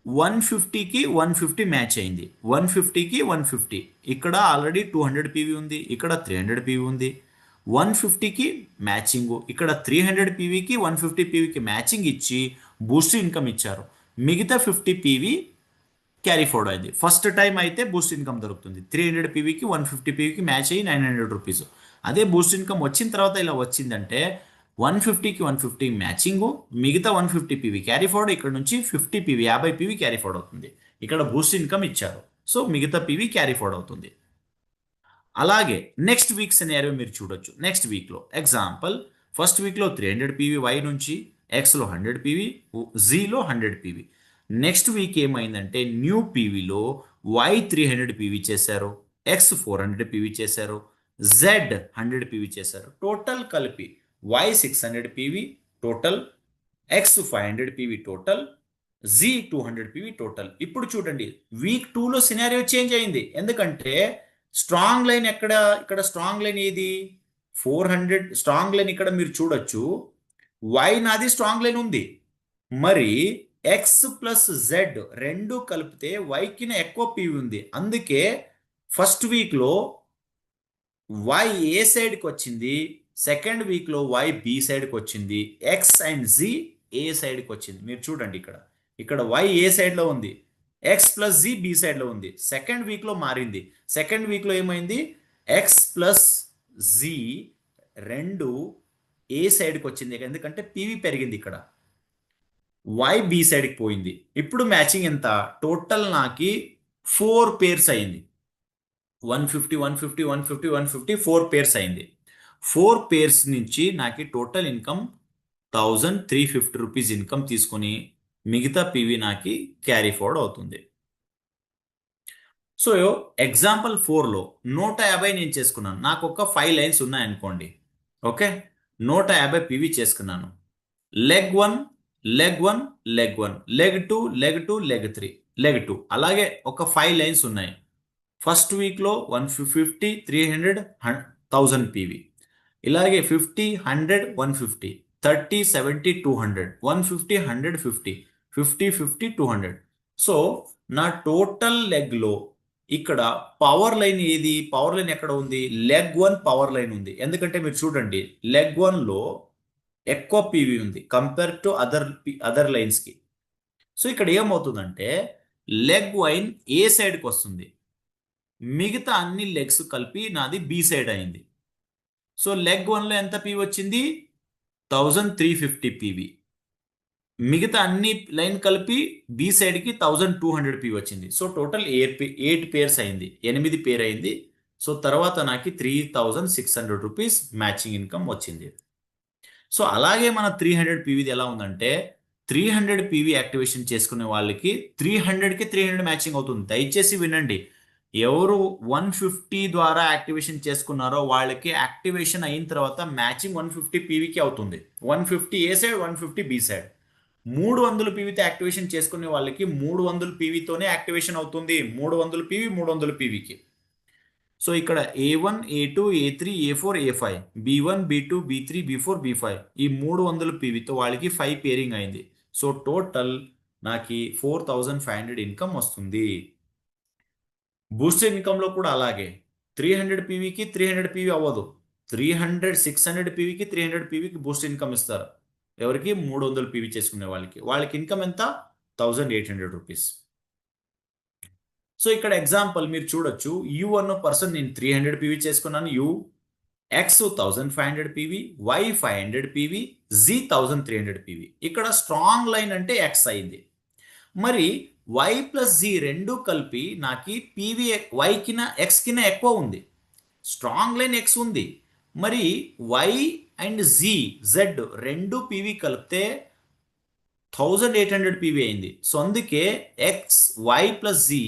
150కి 150 మ్యాచ్ అయింది, 150కి 150. ఇక్కడ ఆల్రెడీ 200 పీవీ ఉంది, ఇక్కడ 300 పీవీ ఉంది. 150కి మ్యాచింగ్, ఇక్కడ 300 పీవీకి 150 పీవీకి మ్యాచింగ్ ఇచ్చి బూస్ట్ ఇన్కమ్ ఇచ్చారు. మిగతా 50 పీవీ క్యారీ ఫార్వర్డ్ అయింది. ఫస్ట్ టైం అయితే బూస్ట్ ఇన్కమ్ దొరుకుతుంది. 300 పీవీకి 150 పీవీకి మ్యాచ్ అయ్యి 900 రూపీస్. అదే బూస్ట్ ఇన్కమ్ వచ్చిన తర్వాత ఇలా వచ్చిందంటే 150కి 150 మ్యాచింగ్, మిగతా 150 పీవీ క్యారీ ఫార్వర్డ్, ఇక్కడ నుంచి 50 పీవీ 50 పీవీ క్యారీ ఫార్వర్డ్ అవుతుంది. ఇక్కడ బూస్ట్ ఇన్కమ్ ఇచ్చారు, సో మిగతా పీవీ క్యారీ ఫార్వర్డ్ అవుతుంది. అలాగే నెక్స్ట్ వీక్ సినారియో మీరు చూడొచ్చు. నెక్స్ట్ వీక్లో ఎగ్జాంపుల్, ఫస్ట్ వీక్లో 300 పీవీ వై నుంచి, ఎక్స్లో 100 పీవీ, జీలో 100 పీవీ. నెక్స్ట్ వీక్ ఏమైందంటే న్యూ పీవీలో వై 300 పీవీ చేశారు, ఎక్స్ 400 పీవీ చేశారు, జెడ్ 100 పీవీ చేశారు. టోటల్ కలిపి Y 600 PV total, X 500 PV total, Z 200 PV total. ఇప్పుడు చూడండి వీక్ 2లో సినారియో చేంజ్ అయింది. ఎందుకంటే స్ట్రాంగ్ లైన్ ఎక్కడ? ఇక్కడ స్ట్రాంగ్ లైన్ ఏది? 400 స్ట్రాంగ్ లైన్ ఇక్కడ మీరు చూడొచ్చు. వై నాది స్ట్రాంగ్ లైన్ ఉంది, మరి ఎక్స్ ప్లస్ జెడ్ రెండు కలిపితే వైకిన ఎక్కువ పీవీ ఉంది. అందుకే ఫస్ట్ వీక్లో వై ఏ సైడ్కి వచ్చింది, సెకండ్ వీక్లో వై బి సైడ్కి వచ్చింది, ఎక్స్ అండ్ జి ఏ సైడ్కి వచ్చింది. మీరు చూడండి ఇక్కడ, ఇక్కడ వై ఏ సైడ్లో ఉంది, ఎక్స్ ప్లస్ జి బి సైడ్లో ఉంది. సెకండ్ వీక్లో మారింది. సెకండ్ వీక్లో ఏమైంది? ఎక్స్ ప్లస్ జి రెండు ఏ సైడ్కి వచ్చింది, ఎందుకంటే పీవీ పెరిగింది. ఇక్కడ వై బి సైడ్కి పోయింది. ఇప్పుడు మ్యాచింగ్ ఎంత? టోటల్ నాకి 4 పేర్స్ అయింది. 150 150 150 150 4 పేర్స్ అయింది. 4 పేర్స్ నుంచి నాకు టోటల్ ఇన్కమ్ 1350 రూపీస్ ఇన్కమ్ తీసుకొని మిగతా పీవీ నాకు క్యారీ ఫార్వర్డ్ అవుతుంది. సో ఎగ్జాంపుల్ 4లో 150 నేను చేసుకున్నాను. నాకు ఒక 5 లైన్స్ ఉన్నాయనుకోండి. ఓకే, 150 పీవీ చేసుకున్నాను. Leg 1, leg 1, leg 1, leg 2, leg 2, leg 3, leg 2. అలాగే ఒక 5 లైన్స్ ఉన్నాయి. ఫస్ట్ వీక్లో 150 300 1000 పీవీ, ఇలాగే 50 100 150, 30 70 200, 150 100 50, 50 50 200. సో నా టోటల్ లెగ్లో ఇక్కడ పవర్ లైన్ ఏది? పవర్ లైన్ ఎక్కడ ఉంది? లెగ్ 1 పవర్ లైన్ ఉంది. ఎందుకంటే మీరు చూడండి లెగ్ 1లో ఎక్కువ పీవీ ఉంది కంపేర్ టు అదర్ లైన్స్కి. సో ఇక్కడ ఏమవుతుందంటే లెగ్ వైన్ ఏ సైడ్కి వస్తుంది, మిగతా అన్ని లెగ్స్ కలిపి నాది బి సైడ్ అయింది. సో లెగ్ 1లో ఎంత పీవీ వచ్చింది? 1350 పీవీ. మిగతా అన్ని లైన్ కలిపి బి సైడ్కి 1200 పీవీ వచ్చింది. సో టోటల్ 8 పేర్స్ అయింది, 8 పేర్ అయింది. సో తర్వాత నాకు 3600 రూపీస్ మ్యాచింగ్ ఇన్కమ్ వచ్చింది. సో అలాగే మన 300 పీవీది ఎలా ఉందంటే 300 పీవీ యాక్టివేషన్ చేసుకునే వాళ్ళకి 300కి 300 మ్యాచింగ్ అవుతుంది. దయచేసి వినండి, ఎవరు 150 ద్వారా యాక్టివేషన్ చేసుకున్నారో వాళ్ళకి యాక్టివేషన్ అయిన తర్వాత మ్యాచింగ్ 150 పీవీకి అవుతుంది. 150 ఏ సైడ్, 150 బి సైడ్. 300 పీవీతో యాక్టివేషన్ చేసుకునే వాళ్ళకి 300 పీవీతోనే యాక్టివేషన్ అవుతుంది. 300 పీవీ 300 పీవీకి. సో ఇక్కడ A1 A2 A3 A4 A5, B1 B2 B3 B4 B5 ఈ 300 పీవీతో వాళ్ళకి 5 పేరింగ్ అయింది. సో టోటల్ నాకు 4500 ఇన్కమ్ వస్తుంది. బూస్టర్ ఇన్కమ్లో కూడా అలాగే 300 పీవీకి 300 పీవీ అవ్వదు. 600 పీవీకి 300 పీవీకి బూస్ట్ ఇన్కమ్ ఇస్తారు. ఎవరికి? 300 పీవీ చేసుకునే వాళ్ళకి ఇన్కమ్ ఎంత? 1800 రూపీస్. సో ఇక్కడ ఎగ్జాంపుల్ మీరు చూడొచ్చు, యు అన్న పర్సన్ నేను 300 పీవీ చేసుకున్నాను. You X 1500 PV, Y 500 PV, Z 1300 PV. ఇక్కడ స్ట్రాంగ్ లైన్ అంటే ఎక్స్ అయింది. మరి వై ప్లస్ జీ రెండు కలిపి నాకు పీవీ వైకిన ఎక్స్కిన ఎక్కువ ఉంది. స్ట్రాంగ్ లైన్ ఎక్స్ ఉంది, మరి వై అండ్ జీ జెడ్ రెండు పీవీ కలిపితే 1800 పీవీ అయింది. సో అందుకే X Y plus Z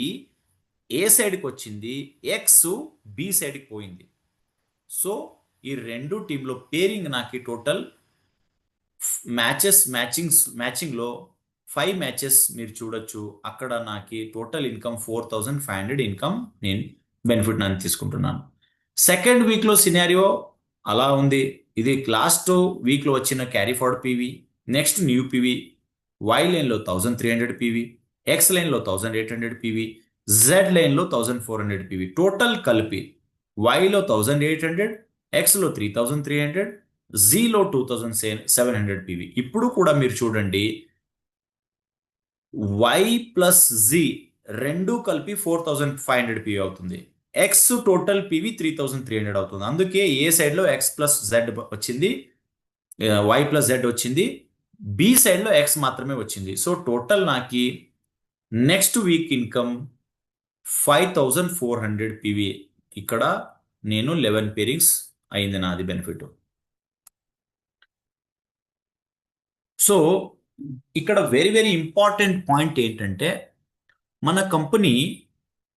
A సైడ్కి వచ్చింది, ఎక్స్ బి సైడ్కి పోయింది. సో ఈ రెండు టీంలో పేరింగ్ నాకు టోటల్ మ్యాచింగ్లో 5 మ్యాచెస్ మీరు చూడొచ్చు. అక్కడ నాకు టోటల్ ఇన్కమ్ 4500 ఇన్కమ్ నేను బెనిఫిట్ నేను తీసుకుంటున్నాను. సెకండ్ వీక్లో సినారియో అలా ఉంది. ఇది లాస్ట్ వీక్లో వచ్చిన carry forward PV, next new PV, Y లైన్లో 1300 పీవీ, ఎక్స్ లైన్లో 1800 పీవీ, జెడ్ లైన్లో 1400 పీవీ. టోటల్ కలిపి వైలో 1800, ఎక్స్లో 3300, జీలో 2700 పీవీ. ఇప్పుడు కూడా మీరు చూడండి, వై ప్లస్ జీ రెండు కలిపి 4500 పీవీ అవుతుంది. ఎక్స్ టోటల్ పీవీ 3300 అవుతుంది. అందుకే ఏ సైడ్లో ఎక్స్ ప్లస్ జెడ్ వచ్చింది, వై ప్లస్ జెడ్ వచ్చింది, బి సైడ్లో ఎక్స్ మాత్రమే వచ్చింది. సో టోటల్ నాకు నెక్స్ట్ వీక్ ఇన్కమ్ 5400 పీవీ. ఇక్కడ నేను 11 పేరింగ్స్ అయింది నాది బెనిఫిట్. సో ఇక్కడ వెరీ వెరీ ఇంపార్టెంట్ పాయింట్ ఏంటంటే, మన కంపెనీ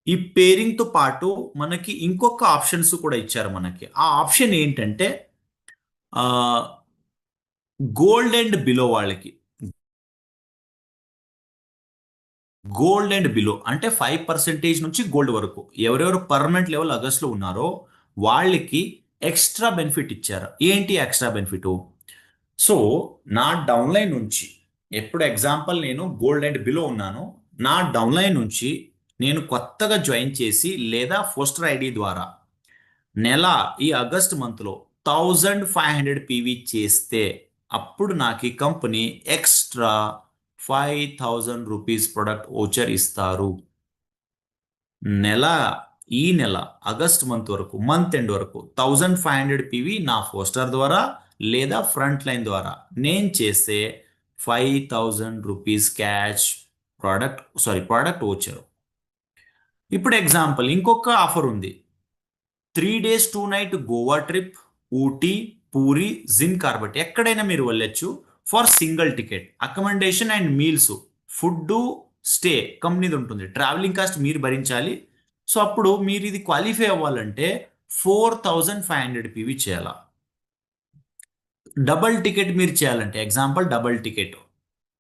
ఈ పేరింగ్తో పాటు మనకి ఇంకొక ఆప్షన్స్ కూడా ఇచ్చారు. మనకి ఆ ఆప్షన్ ఏంటంటే గోల్డ్ అండ్ బిలో వాళ్ళకి, గోల్డ్ అండ్ బిలో అంటే 5% నుంచి గోల్డ్ వరకు ఎవరెవరు పర్మనెంట్ లెవెల్ ఆగస్ట్లో ఉన్నారో వాళ్ళకి ఎక్స్ట్రా బెనిఫిట్ ఇచ్చారు. ఏంటి ఎక్స్ట్రా బెనిఫిట్? సో నా డౌన్లైన్ నుంచి, ఎప్పుడు ఎగ్జాంపుల్ నేను గోల్డ్ అండ్ బిలో ఉన్నాను, నా డౌన్లైన్ నుంచి నేను కొత్తగా జాయిన్ చేసి లేదా పోస్టర్ ఐడి ద్వారా నెల ఈ ఆగస్ట్ మంత్లో 1500 పీవీ చేస్తే అప్పుడు నాకు ఈ company extra 5000 rupees product voucher ఇస్తారు. నెల ఈ నెల ఆగస్ట్ మంత్ వరకు, మంత్ ఎండ్ వరకు 1500 పీవీ నా పోస్టర్ ద్వారా లేదా ఫ్రంట్ లైన్ ద్వారా నేను చేస్తే 5000 రూపీస్ క్యాష్ ప్రోడక్ట్ ఓచర్. ఇప్పుడు ఎగ్జాంపుల్ ఇంకొక ఆఫర్ ఉంది. 3 days 2 night Goa trip, Ooty, Puri, Jim Corbett ఎక్కడైనా మీరు వెళ్ళొచ్చు for single ticket. Accommodation and meals, food, stay కంపెనీది ఉంటుంది. ట్రావెలింగ్ కాస్ట్ మీరు భరించాలి. సో అప్పుడు మీరు ఇది క్వాలిఫై అవ్వాలంటే 4500 పీవీ చేయాలా. డబల్ టికెట్ మీరు చేయాలంటే, ఎగ్జాంపుల్ డబల్ టికెట్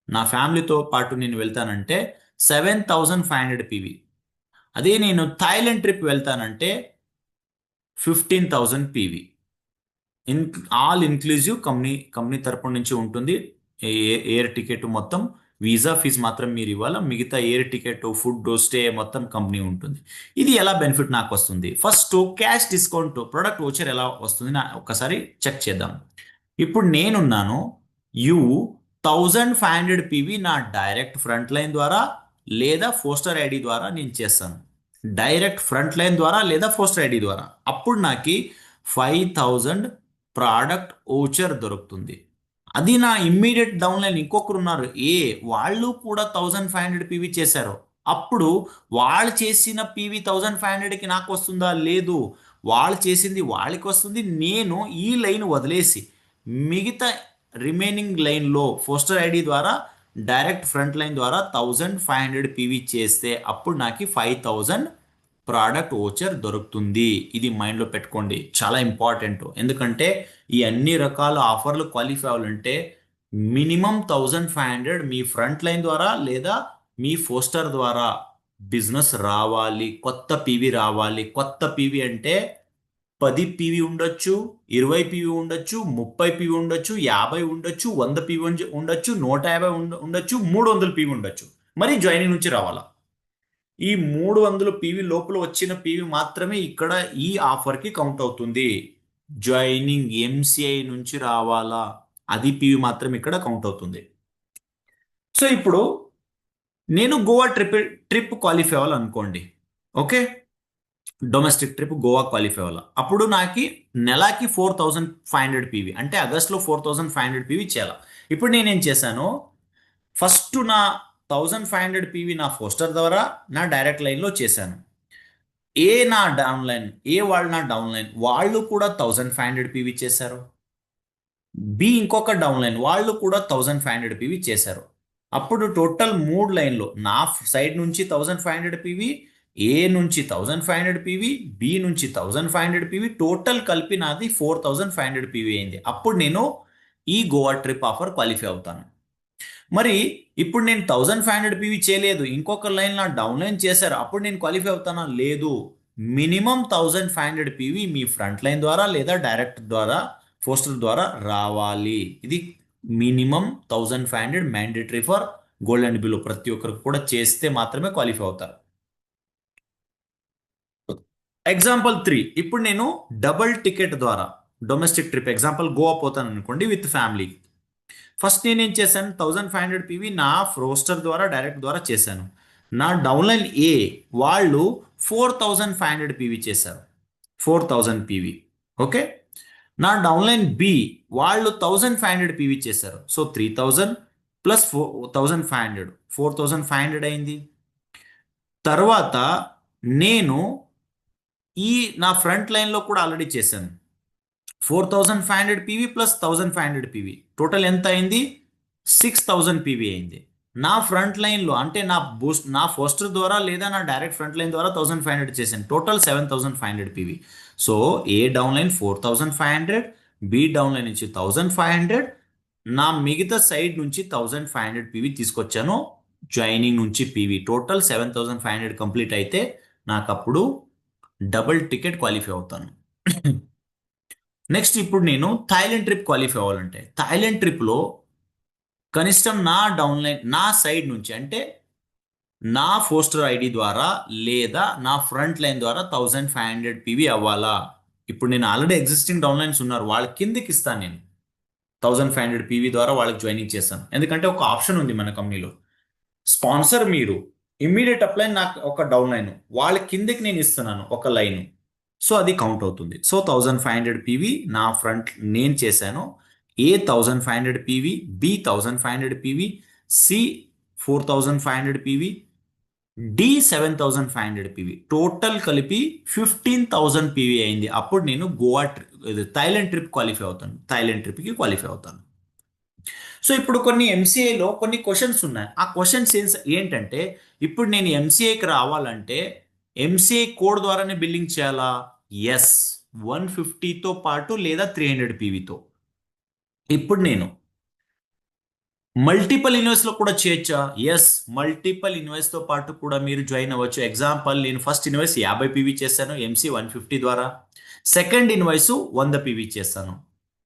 నా ఫ్యామిలీతో పాటు నేను వెళ్తానంటే 7500 పీవీ. అదే నేను థాయిలాండ్ ట్రిప్ వెళ్తానంటే 15,000 పీవీ. ఆల్ ఇన్క్లూజివ్ కంపెనీ తరపు నుంచి ఉంటుంది. ఎయిర్ టికెట్ మొత్తం, వీసా ఫీజు మాత్రం మీరు ఇవ్వాలి. మిగతా ఎయిర్ టికెట్, ఫుడ్, స్టే మొత్తం కంపెనీ ఉంటుంది. ఇది ఎలా బెనిఫిట్ నాకు వస్తుంది? First cash discount product voucher ఎలా వస్తుంది ఒకసారి చెక్ చేద్దాం. ఇప్పుడు నేనున్నాను, 1500 పీవీ నా డైరెక్ట్ ఫ్రంట్ లైన్ ద్వారా లేదా పోస్టర్ ఐడి ద్వారా నేను చేస్తాను. డైరెక్ట్ ఫ్రంట్ లైన్ ద్వారా లేదా పోస్టర్ ఐడి ద్వారా అప్పుడు నాకు 5000 ప్రోడక్ట్ ఓచర్ దొరుకుతుంది. అది నా ఇమ్మీడియట్ డౌన్లైన్ ఇంకొకరు ఉన్నారు, వాళ్ళు కూడా 1500 పీవీ చేశారు. అప్పుడు వాళ్ళు చేసిన పీవీ 1500కి నాకు వస్తుందా? లేదు. వాళ్ళు చేసింది వాళ్ళకి వస్తుంది. నేను ఈ లైన్ వదిలేసి మిగతా రిమైనింగ్ లైన్లో పోస్టర్ ఐడి ద్వారా డైరెక్ట్ ఫ్రంట్ లైన్ ద్వారా 1500 పీవీ చేస్తే అప్పుడు నాకు 5000 ప్రోడక్ట్ ఓచర్ దొరుకుతుంది. ఇది మైండ్లో పెట్టుకోండి, చాలా ఇంపార్టెంట్. ఎందుకంటే ఈ అన్ని రకాల ఆఫర్లు క్వాలిఫై అవ్వాలంటే మినిమం 1500 మీ ఫ్రంట్ లైన్ ద్వారా లేదా మీ పోస్టర్ ద్వారా బిజినెస్ రావాలి, కొత్త పీవీ రావాలి. కొత్త పీవీ అంటే 10 పీవీ ఉండొచ్చు, 20 పీవీ ఉండొచ్చు, 30 పీవీ ఉండొచ్చు, 50 ఉండొచ్చు, 100 పీవీ ఉండొచ్చు, 150 ఉండొచ్చు, 300 పీవీ ఉండొచ్చు. మరి జాయినింగ్ నుంచి రావాలా. ఈ 300 పీవీ లోపల వచ్చిన పీవీ మాత్రమే ఇక్కడ ఈ ఆఫర్కి కౌంట్ అవుతుంది. జాయినింగ్ ఎంసీఐ నుంచి రావాలా, అది పీవీ మాత్రం ఇక్కడ కౌంట్ అవుతుంది. సో ఇప్పుడు నేను గోవా ట్రిప్ క్వాలిఫై అవ్వాలనుకోండి. Okay, domestic trip Goa qualify అవ్వాలి. అప్పుడు నాకు నెలకి 4500 పీవీ అంటే ఆగస్ట్లో 4500 పీవీ చేయాలి. ఇప్పుడు నేనేం చేశాను, ఫస్ట్ నా 1500 పీవీ నా పోస్టర్ ద్వారా నా డైరెక్ట్ లైన్లో చేశాను. నా డౌన్లైన్, నా డౌన్లైన్ వాళ్ళు కూడా 1500 పీవీ చేశారు. ఇంకొక డౌన్లైన్ వాళ్ళు కూడా 1500 పీవీ చేశారు. అప్పుడు టోటల్ 3 లైన్లు నా సైడ్ నుంచి 1500 పీవీ, ఏ నుంచి 1500 పీవీ, బి నుంచి 1500 పీవీ, టోటల్ కలిపి నాది 4500 పీవీ అయింది. అప్పుడు నేను ఈ గోవా ట్రిప్ ఆఫర్ క్వాలిఫై అవుతాను. మరి ఇప్పుడు నేను 1500 పీవీ చేయలేదు, ఇంకొక లైన్ నా డౌన్ లైన్ చేశారు, అప్పుడు నేను క్వాలిఫై అవుతానా? లేదు. మినిమం 1500 పీవీ మీ ఫ్రంట్ లైన్ ద్వారా లేదా డైరెక్ట్ ద్వారా పోస్టల్ ద్వారా రావాలి. ఇది minimum 1500 mandatory for gold and below. ప్రతి ఒక్కరికి కూడా చేస్తే మాత్రమే క్వాలిఫై అవుతారు. ఎగ్జాంపుల్ 3, ఇప్పుడు నేను డబుల్ టికెట్ ద్వారా డొమెస్టిక్ ట్రిప్ ఎగ్జాంపుల్ గోవా పోతాను అనుకోండి విత్ ఫ్యామిలీ. ఫస్ట్ నేనేం చేశాను, 1500 పీవీ నా రోస్టర్ ద్వారా డైరెక్ట్ ద్వారా చేశాను. నా డౌన్లైన్ ఏ వాళ్ళు 4500 పీవీ చేశారు, 4000 పీవీ. ఓకే. నా డౌన్లైన్ బి వాళ్ళు 1500 పీవీ చేశారు. సో 3000 ప్లస్ 4500, 4500 అయింది. తర్వాత నేను ఈ నా ఫ్రంట్ లైన్లో కూడా ఆల్రెడీ చేశాను. 4500 పీవీ ప్లస్ 1500 పీవీ టోటల్ ఎంత అయింది? 6000 పీవీ అయింది. నా ఫ్రంట్ లైన్లో అంటే నా బూస్ట్ నా పోస్టర్ ద్వారా లేదా నా డైరెక్ట్ ఫ్రంట్ లైన్ ద్వారా 1500 చేశాను. Total 7500 PV. So A down line 4500, be down line నుంచి 1500, నా మిగతా సైడ్ నుంచి 1500 పీవీ తీసుకొచ్చాను జాయినింగ్ నుంచి పీవీ. టోటల్ 7500 కంప్లీట్ అయితే నాకు అప్పుడు డబుల్ టికెట్ క్వాలిఫై అవుతాను. నెక్స్ట్ ఇప్పుడు నేను థాయిలాండ్ ట్రిప్ క్వాలిఫై అవ్వాలంటే థాయిలాండ్ ట్రిప్లో కనిష్టం నా డౌన్లైన్ నా సైడ్ నుంచి అంటే నా పోస్టర్ ఐడి ద్వారా లేదా నా ఫ్రంట్ లైన్ ద్వారా 1500 పీవీ అవ్వాలా. ఇప్పుడు నేను ఆల్రెడీ ఎగ్జిస్టింగ్ డౌన్లైన్స్ ఉన్నారు, వాళ్ళ కిందకి ఇస్తాను నేను 1500 పీవీ ద్వారా వాళ్ళకి జాయినింగ్ చేస్తాను. ఎందుకంటే ఒక ఆప్షన్ ఉంది మన కంపెనీలో, స్పాన్సర్ మీరు ఇమ్మీడియట్ అప్లై నాకు ఒక డౌన్ లైన్, వాళ్ళ కిందకి నేను ఇస్తున్నాను ఒక లైన్. సో అది కౌంట్ అవుతుంది. సో 1500 పీవీ నా ఫ్రంట్ నేను చేశాను. A 1500 PV, B 1500 PV, C 4500 PV, D 7500 PV. Total కలిపి 15000 పీవీ అయింది. అప్పుడు నేను గోవా థాయిలాండ్ ట్రిప్ క్వాలిఫై అవుతాను, థాయిలాండ్ ట్రిప్కి క్వాలిఫై అవుతాను. సో ఇప్పుడు కొన్ని ఎంసీఏలో కొన్ని క్వశ్చన్స్ ఉన్నాయి. ఆ క్వశ్చన్స్ ఏంటంటే ఇప్పుడు నేను ఎంసీఏకి రావాలంటే ఎంసీఏ కోడ్ ద్వారానే బిల్లింగ్ చేయాలా? ఎస్, 150తో పాటు లేదా 300 పీవీతో. ఇప్పుడు నేను మల్టిపల్ ఇన్వాయిస్లో కూడా చేయొచ్చా? ఎస్, మల్టిపల్ ఇన్వాయిస్తో పాటు కూడా మీరు జాయిన్ అవ్వచ్చు. ఎగ్జాంపుల్ నేను ఫస్ట్ ఇన్వాయిస్ 50 పీవీ చేశాను ఎంసీ 150 ద్వారా, సెకండ్ ఇన్వాయిస్ 100 పీవీ చేస్తాను,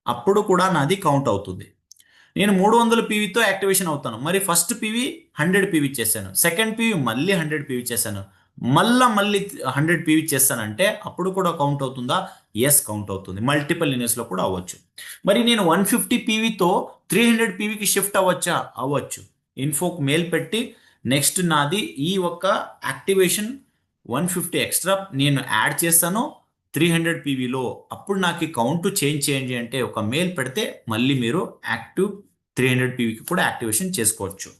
అప్పుడు కూడా నాది కౌంట్ అవుతుంది. నేను 300 పీవీతో యాక్టివేషన్ అవుతాను. మరి ఫస్ట్ పీవీ 100 పీవీ చేశాను, సెకండ్ పీవీ మళ్ళీ 100 పీవీ చేశాను, మళ్ళీ 100 పీవీ చేస్తానంటే అప్పుడు కూడా కౌంట్ అవుతుందా? ఎస్, కౌంట్ అవుతుంది. మల్టిపుల్ యూనిట్స్లో కూడా అవ్వచ్చు. మరి నేను 150 పీవీతో 300 పీవీకి షిఫ్ట్ అవ్వచ్చా? అవ్వచ్చు. ఇన్ఫోక్ మెయిల్ పెట్టి నెక్స్ట్ నాది ఈ ఒక్క యాక్టివేషన్ 150 ఎక్స్ట్రా నేను యాడ్ చేస్తాను 300 పీవీలో, అప్పుడు నాకు కౌంట్ చేంజ్ చేయండి అంటే ఒక మెయిల్ పెడితే మళ్ళీ మీరు యాక్టివ్ 300 పీవీకి కూడా యాక్టివేషన్ చేసుకోవచ్చు.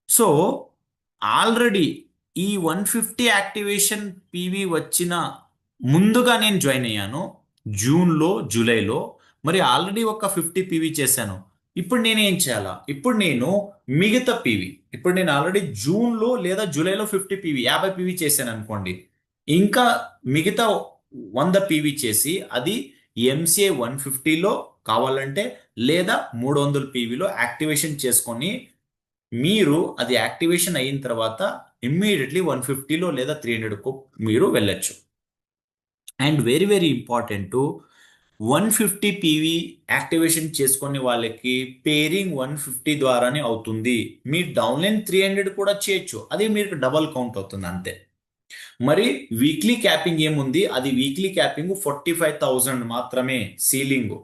సో ఆల్రెడీ ఈ 150 యాక్టివేషన్ పీవీ వచ్చిన ముందుగా నేను జాయిన్ అయ్యాను జూన్లో, జూలైలో. మరి ఆల్రెడీ ఒక 50 పీవీ చేశాను. ఇప్పుడు నేను ఏం చేయాలా? ఇప్పుడు నేను మిగతా పీవీ, ఇప్పుడు నేను ఆల్రెడీ జూన్లో లేదా జూలైలో 50 పీవీ 50 పీవీ చేశాను అనుకోండి, ఇంకా మిగతా 100 పీవీ చేసి అది ఎంసీఏ 150లో కావాలంటే లేదా 300 పీవీలో యాక్టివేషన్ చేసుకొని మీరు అది యాక్టివేషన్ అయిన తర్వాత ఇమ్మీడియట్లీ 150లో లేదా 300కు మీరు వెళ్ళొచ్చు. And very very important, 150 PV activation చేసుకునే వాళ్ళకి పేరింగ్ 150 ద్వారానే అవుతుంది. మీ డౌన్లైన్ 300 కూడా చేయొచ్చు, అది మీకు డబల్ కౌంట్ అవుతుంది అంతే. మరి వీక్లీ క్యాపింగ్ ఏముంది? అది వీక్లీ క్యాపింగ్ 45,000 మాత్రమే సీలింగ్.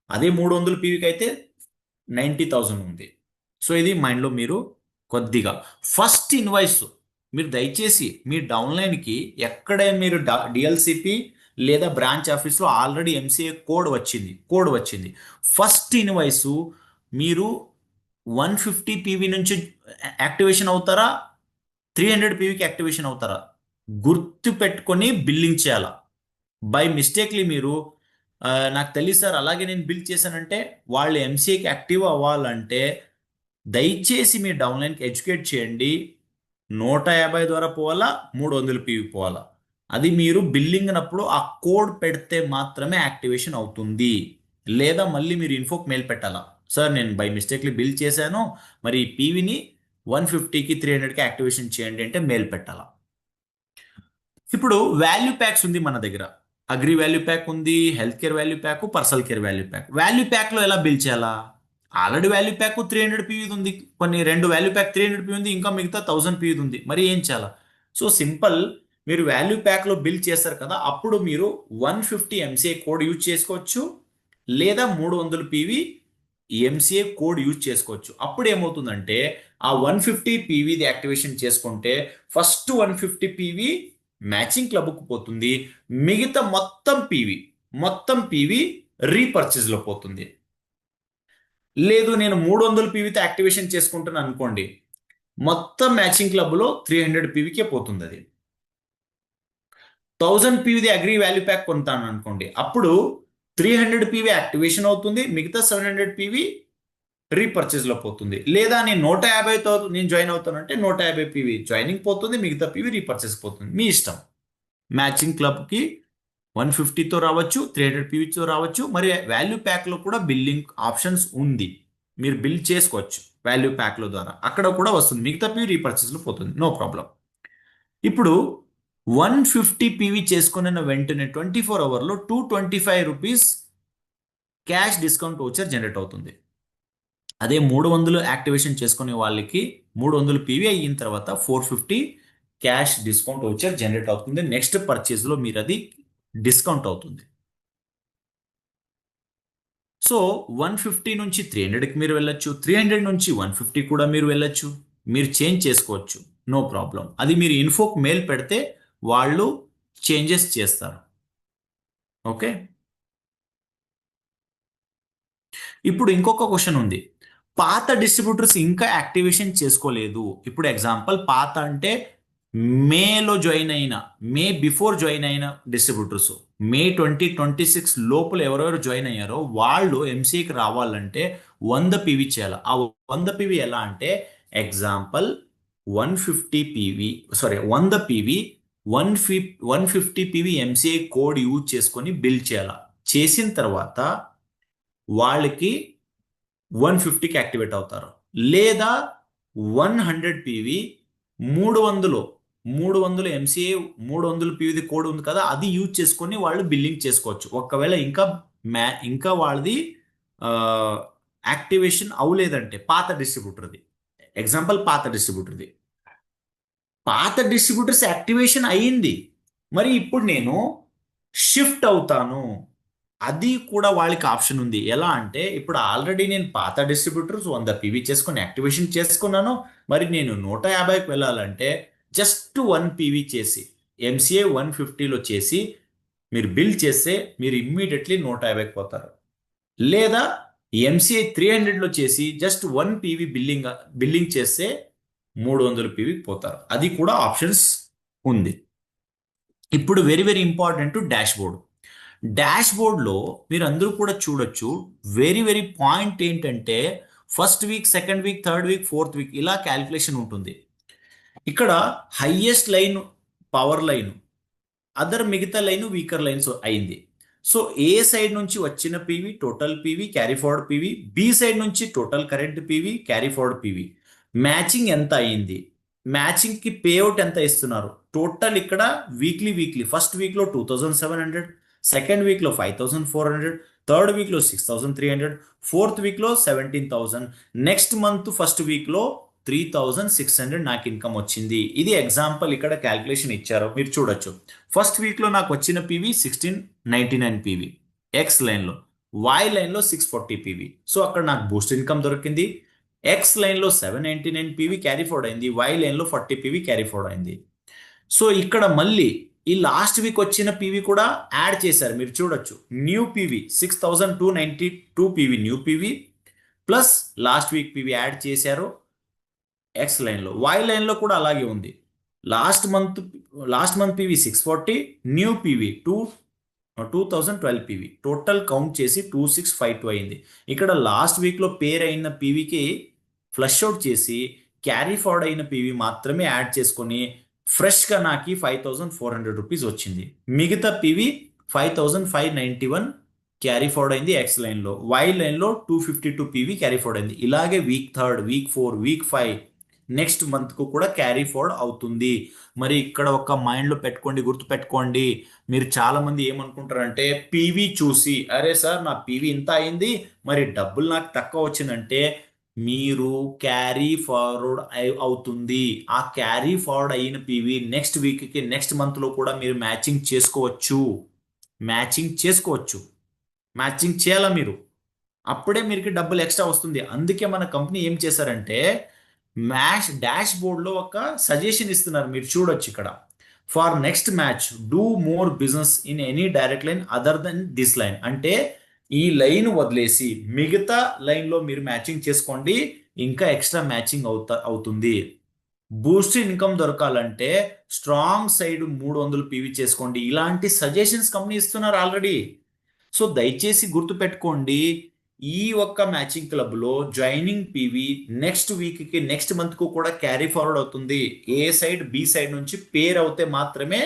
అదే 300 పీవీకి అయితే 90,000 ఉంది. సో ఇది మైండ్లో మీరు కొద్దిగా ఫస్ట్ ఇన్వాయిస్ మీరు దయచేసి మీ డౌన్లైన్కి ఎక్కడే మీరు డిఎల్సిపి లేదా బ్రాంచ్ ఆఫీస్లో ఆల్రెడీ ఎంసీఏ కోడ్ వచ్చింది. ఫస్ట్ ఇన్వాయిస్ మీరు 150 పీవీ నుంచి యాక్టివేషన్ అవుతారా, 300 పీవీకి యాక్టివేషన్ అవుతారా గుర్తు పెట్టుకొని బిల్లింగ్ చేయాలా. బై మిస్టేక్లీ మీరు నాకు తెలియదు సార్ అలాగే నేను బిల్ చేశానంటే వాళ్ళు ఎంసీఏకి యాక్టివ్ అవ్వాలంటే దయచేసి మీ డౌన్లైన్కి ఎడ్యుకేట్ చేయండి. 150 ద్వారా పోవాలా, 300 పీవీ పోవాలా, అది మీరు బిల్లింగ్ అప్పుడు ఆ కోడ్ పెడితే మాత్రమే యాక్టివేషన్ అవుతుంది. లేదా మళ్ళీ మీరు ఇన్ఫోకి మెయిల్ పెట్టాలా, సార్ నేను బై మిస్టేక్లీ బిల్ చేశాను, మరి ఈ పీవీని 150కి 300కి యాక్టివేషన్ చేయండి అంటే మెయిల్ పెట్టాలా. ఇప్పుడు వాల్యూ ప్యాక్స్ ఉంది మన దగ్గర. అగ్రి వాల్యూ ప్యాక్ ఉంది, health care value pack, personal care value pack. Value ప్యాక్లో ఎలా బిల్ చేయాలా? ఆల్రెడీ వాల్యూ ప్యాక్ 300 పీవీ ఉంది, కొన్ని రెండు వాల్యూ ప్యాక్ 300 పీవీ ఉంది, ఇంకా మిగతా 1000 పీవీ ఉంది. మరి ఏం చేయాలా? సో సింపుల్, మీరు వాల్యూ ప్యాక్లో బిల్ చేస్తారు కదా, అప్పుడు మీరు 150 ఎంసీఏ కోడ్ యూజ్ చేసుకోవచ్చు, లేదా 300 పీవీ ఎంసీఏ కోడ్ యూజ్ చేసుకోవచ్చు. అప్పుడు ఏమవుతుందంటే ఆ 150 పీవీది యాక్టివేషన్ చేసుకుంటే ఫస్ట్ 150 పీవీ మ్యాచింగ్ క్లబ్కు పోతుంది, మిగతా మొత్తం పీవీ రీపర్చేజ్లో పోతుంది. లేదు నేను 300 పీవీతో యాక్టివేషన్ చేసుకుంటాను అనుకోండి, మొత్తం మ్యాచింగ్ క్లబ్లో 300 పీవీకే పోతుంది. అది 1000 పీవీది అగ్రి వాల్యూ ప్యాక్ కొంటాను అనుకోండి, అప్పుడు 300 పీవీ యాక్టివేషన్ అవుతుంది, మిగతా 700 పీవీ రీపర్చేజ్లో పోతుంది. లేదా నేను 150తో నేను జాయిన్ అవుతానంటే 150 పీవీ జాయినింగ్ పోతుంది, మిగతా పీవీ రీపర్చేజ్ పోతుంది. మీ ఇష్టం. మ్యాచింగ్ క్లబ్కి 150తో రావచ్చు, 300 పీవీతో రావచ్చు. మరి వాల్యూ ప్యాక్లో కూడా బిల్లింగ్ ఆప్షన్స్ ఉంది, మీరు బిల్ చేసుకోవచ్చు వాల్యూ ప్యాక్ల ద్వారా, అక్కడ కూడా వస్తుంది. మిగతా పీవీ రీపర్చేస్లో పోతుంది, నో ప్రాబ్లం. ఇప్పుడు 150 పీవీ చేసుకున్న వెంటనే 24 అవర్లో 225 rupees cash discount voucher generate అవుతుంది. అదే 300 యాక్టివేషన్ చేసుకునే వాళ్ళకి 300 పీవీ అయిన తర్వాత 450 క్యాష్ డిస్కౌంట్ వోచర్ జనరేట్ అవుతుంది. నెక్స్ట్ పర్చేజ్లో మీరు అది డిస్కౌంట్ అవుతుంది. సో 150 నుంచి 300కి మీరు వెళ్ళొచ్చు, 300 నుంచి 150 కూడా మీరు వెళ్ళొచ్చు, మీరు చేంజ్ చేసుకోవచ్చు, నో ప్రాబ్లం. అది మీరు ఇన్ఫోకి మెయిల్ పెడితే వాళ్ళు చేంజెస్ చేస్తారు. ఓకే. ఇప్పుడు ఇంకొక క్వశ్చన్ ఉంది, పాత డిస్ట్రిబ్యూటర్స్ ఇంకా యాక్టివేషన్ చేసుకోలేదు. ఇప్పుడు ఎగ్జాంపుల్ పాత అంటే మేలో జాయిన్ అయిన, మే బిఫోర్ జాయిన్ అయిన డిస్ట్రిబ్యూటర్స్, మే 2026 లోపల ఎవరెవరు జాయిన్ అయ్యారో వాళ్ళు ఎంసీకి రావాలంటే 100 పీవీ చేయాలి. ఆ 100 పీవీ ఎలా అంటే example 150 PV, sorry 100 PV 150 PV MCI code use చేసుకొని బిల్ చేయాలి. చేసిన తర్వాత వాళ్ళకి 150కి యాక్టివేట్ అవుతారు. లేదా 100 పీవీ 300 ఎంసీఏ 300 పీవీది కోడ్ ఉంది కదా, అది యూజ్ చేసుకొని వాళ్ళు బిల్లింగ్ చేసుకోవచ్చు. ఒకవేళ ఇంకా వాళ్ళది యాక్టివేషన్ అవ్వలేదంటే పాత డిస్ట్రిబ్యూటర్స్ యాక్టివేషన్ అయ్యింది, మరి ఇప్పుడు నేను షిఫ్ట్ అవుతాను, అది కూడా వాళ్ళకి ఆప్షన్ ఉంది. ఎలా అంటే ఇప్పుడు ఆల్రెడీ నేను పాత డిస్ట్రిబ్యూటర్స్ 100 పీవీ చేసుకొని యాక్టివేషన్ చేసుకున్నాను, మరి నేను 150కి వెళ్ళాలంటే జస్ట్ 1 పీవీ చేసి ఎంసీఏ 150లో చేసి మీరు బిల్ చేస్తే మీరు ఇమ్మీడియట్లీ 150కి పోతారు. లేదా ఎంసీఐ 300లో చేసి జస్ట్ 1 పీవీ బిల్లింగ్ చేస్తే 300 పీవీకి పోతారు. అది కూడా ఆప్షన్స్ ఉంది. ఇప్పుడు వెరీ వెరీ ఇంపార్టెంట్ డాష్ బోర్డ్లో మీరు అందరూ కూడా చూడొచ్చు. వెరీ వెరీ పాయింట్ ఏంటంటే first week, second week, third week, fourth week ఇలా క్యాలిక్యులేషన్ ఉంటుంది. ఇక్కడ highest line power line, other మిగతా లైన్ వీకర్ లైన్స్ అయింది. సో ఏ సైడ్ నుంచి వచ్చిన PV total PV carry forward PV, B side నుంచి total current PV carry forward PV, matching ఎంత అయింది, మ్యాచింగ్ కి పేఅవుట్ ఎంత ఇస్తున్నారు, టోటల్ ఇక్కడ వీక్లీ ఫస్ట్ వీక్ లో 2700, సెకండ్ వీక్ లో 5400, థర్డ్ వీక్ లో 6300, ఫోర్త్ వీక్ లో 17000, నెక్స్ట్ మంత్ ఫస్ట్ వీక్ లో 3600 నాకు ఇన్కమ్ వచ్చింది. ఇది ఎగ్జాంపుల్, ఇక్కడ క్యాల్కులేషన్ ఇచ్చారు, మీరు చూడొచ్చు. ఫస్ట్ వీక్ లో నాకు వచ్చిన పీవీ 1699 పీవీ ఎక్స్ లైన్లో, వై లైన్లో 640 పీవీ. సో అక్కడ నాకు బూస్ట్ ఇన్కమ్ దొరికింది. ఎక్స్ లైన్లో 799 పీవీ క్యారీ ఫార్వర్డ్ అయింది, వై లైన్లో 40 పీవీ క్యారీ ఫార్వర్డ్ అయింది. సో ఇక్కడ మళ్ళీ ఈ లాస్ట్ వీక్ వచ్చిన పీవీ కూడా యాడ్ చేశారు, మీరు చూడొచ్చు. New PV 6292 PV new PV plus last week PV add చేశారు ఎక్స్ లైన్లో. వై లైన్లో కూడా అలాగే ఉంది. Last month PV 640, new PV 2012 PV, total count చేసి 2652 అయింది. ఇక్కడ లాస్ట్ వీక్లో పేర్ అయిన పీవీకి ఫ్లష్ అవుట్ చేసి క్యారీ ఫార్వర్డ్ అయిన పీవీ మాత్రమే యాడ్ చేసుకొని ఫ్రెష్గా నాకు 5400 రూపీస్ వచ్చింది. మిగతా పీవీ 5591 క్యారీ ఫార్వర్డ్ అయింది ఎక్స్ లైన్లో. వై లైన్లో 252 పీవీ క్యారీ ఫార్వర్డ్ అయింది. ఇలాగే week third, week four, week five, next మంత్కు కూడా క్యారీ ఫార్వర్డ్ అవుతుంది. మరి ఇక్కడ ఒక మైండ్లో పెట్టుకోండి, గుర్తు పెట్టుకోండి. మీరు చాలా మంది ఏమనుకుంటారంటే పీవీ చూసి అరే సార్ నా పీవీ ఇంత అయింది మరి డబ్బులు నాకు తక్కువ వచ్చిందంటే మీరు క్యారీ ఫార్వర్డ్ అవుతుంది. ఆ క్యారీ ఫార్వర్డ్ అయిన పీవీ నెక్స్ట్ వీక్కి నెక్స్ట్ మంత్లో కూడా మీరు మ్యాచింగ్ చేసుకోవచ్చు. మ్యాచింగ్ చేసుకోవచ్చు. మ్యాచింగ్ చేయాలా మీరు? అప్పుడే మీకు డబ్బులు ఎక్స్ట్రా వస్తుంది. అందుకే మన కంపెనీ ఏం చేశారంటే డాష్ బోర్డ్లో ఒక సజెషన్ ఇస్తున్నారు, మీరు చూడొచ్చు ఇక్కడ. For next match do more business in any direct line other than this line. అంటే ఈ లైన్ వదిలేసి మిగతా లైన్లో మీరు మ్యాచింగ్ చేసుకోండి, ఇంకా ఎక్స్ట్రా మ్యాచింగ్ అవుతుంది. బూస్ట్ ఇన్కమ్ దొరకాలంటే స్ట్రాంగ్ సైడ్ 300 పీవీ చేసుకోండి. ఇలాంటి సజెషన్స్ కంపెనీ ఇస్తున్నారు ఆల్రెడీ. సో దయచేసి గుర్తుపెట్టుకోండి, ఈ ఒక్క మ్యాచింగ్ క్లబ్లో జాయినింగ్ పీవీ నెక్స్ట్ వీక్కి నెక్స్ట్ మంత్కు కూడా క్యారీ ఫార్వర్డ్ అవుతుంది. ఏ సైడ్ బి సైడ్ నుంచి పేర్ అవుతే మాత్రమే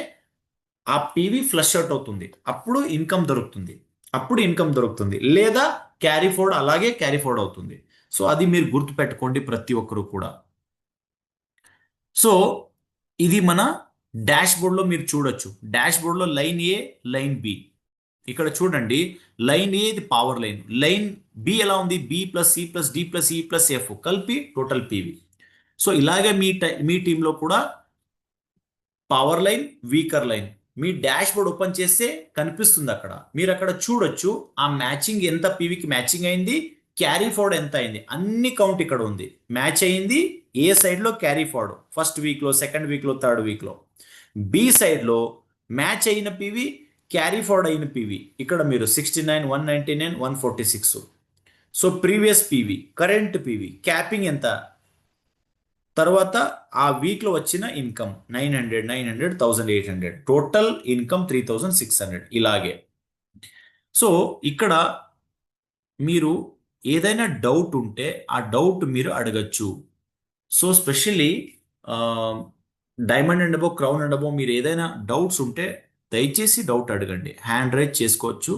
ఆ పీవీ ఫ్లష్ అవుట్ అవుతుంది. అప్పుడు ఇన్కమ్ దొరుకుతుంది, లేదా క్యారీ ఫార్వర్డ్ అలాగే క్యారీ ఫార్వర్డ్ అవుతుంది. సో అది మీరు గుర్తుపెట్టుకోండి ప్రతి ఒక్కరు కూడా. సో ఇది మన డాష్ బోర్డ్లో మీరు చూడొచ్చు. డాష్ బోర్డ్లో లైన్ ఏ, లైన్ బి. ఇక్కడ చూడండి, లైన్ ఏ ఇది పవర్ లైన్. లైన్ బి ఎలా ఉంది? B plus C plus D plus E plus F కలిపి టోటల్ పీవీ. సో ఇలాగే మీ టీంలో కూడా పవర్ లైన్, వీకర్ లైన్ మీ డాష్ బోర్డ్ ఓపెన్ చేస్తే కనిపిస్తుంది అక్కడ. మీరు అక్కడ చూడొచ్చు ఆ మ్యాచింగ్ ఎంత పీవీకి మ్యాచింగ్ అయింది, క్యారీ ఫార్వర్డ్ ఎంత అయింది, అన్ని కౌంట్ ఇక్కడ ఉంది. మ్యాచ్ అయింది ఏ సైడ్లో క్యారీ ఫార్వర్డ్ ఫస్ట్ వీక్లో, సెకండ్ వీక్లో, థర్డ్ వీక్లో. బి సైడ్లో మ్యాచ్ అయిన పీవీ, క్యారీ ఫార్వర్డ్ అయిన పీవీ ఇక్కడ మీరు 69, 199, 146. So previous PV, current PV, capping ఎంత, తర్వాత ఆ వీక్లో వచ్చిన ఇన్కమ్ 900, 900, 1800, టోటల్ ఇన్కమ్ 3600. ఇలాగే. సో ఇక్కడ మీరు ఏదైనా డౌట్ ఉంటే ఆ డౌట్ మీరు అడగచ్చు. So specially diamond and above, crown and above మీరు ఏదైనా డౌట్స్ ఉంటే దయచేసి డౌట్ అడగండి, హ్యాండ్ రైజ్ చేసుకోవచ్చు.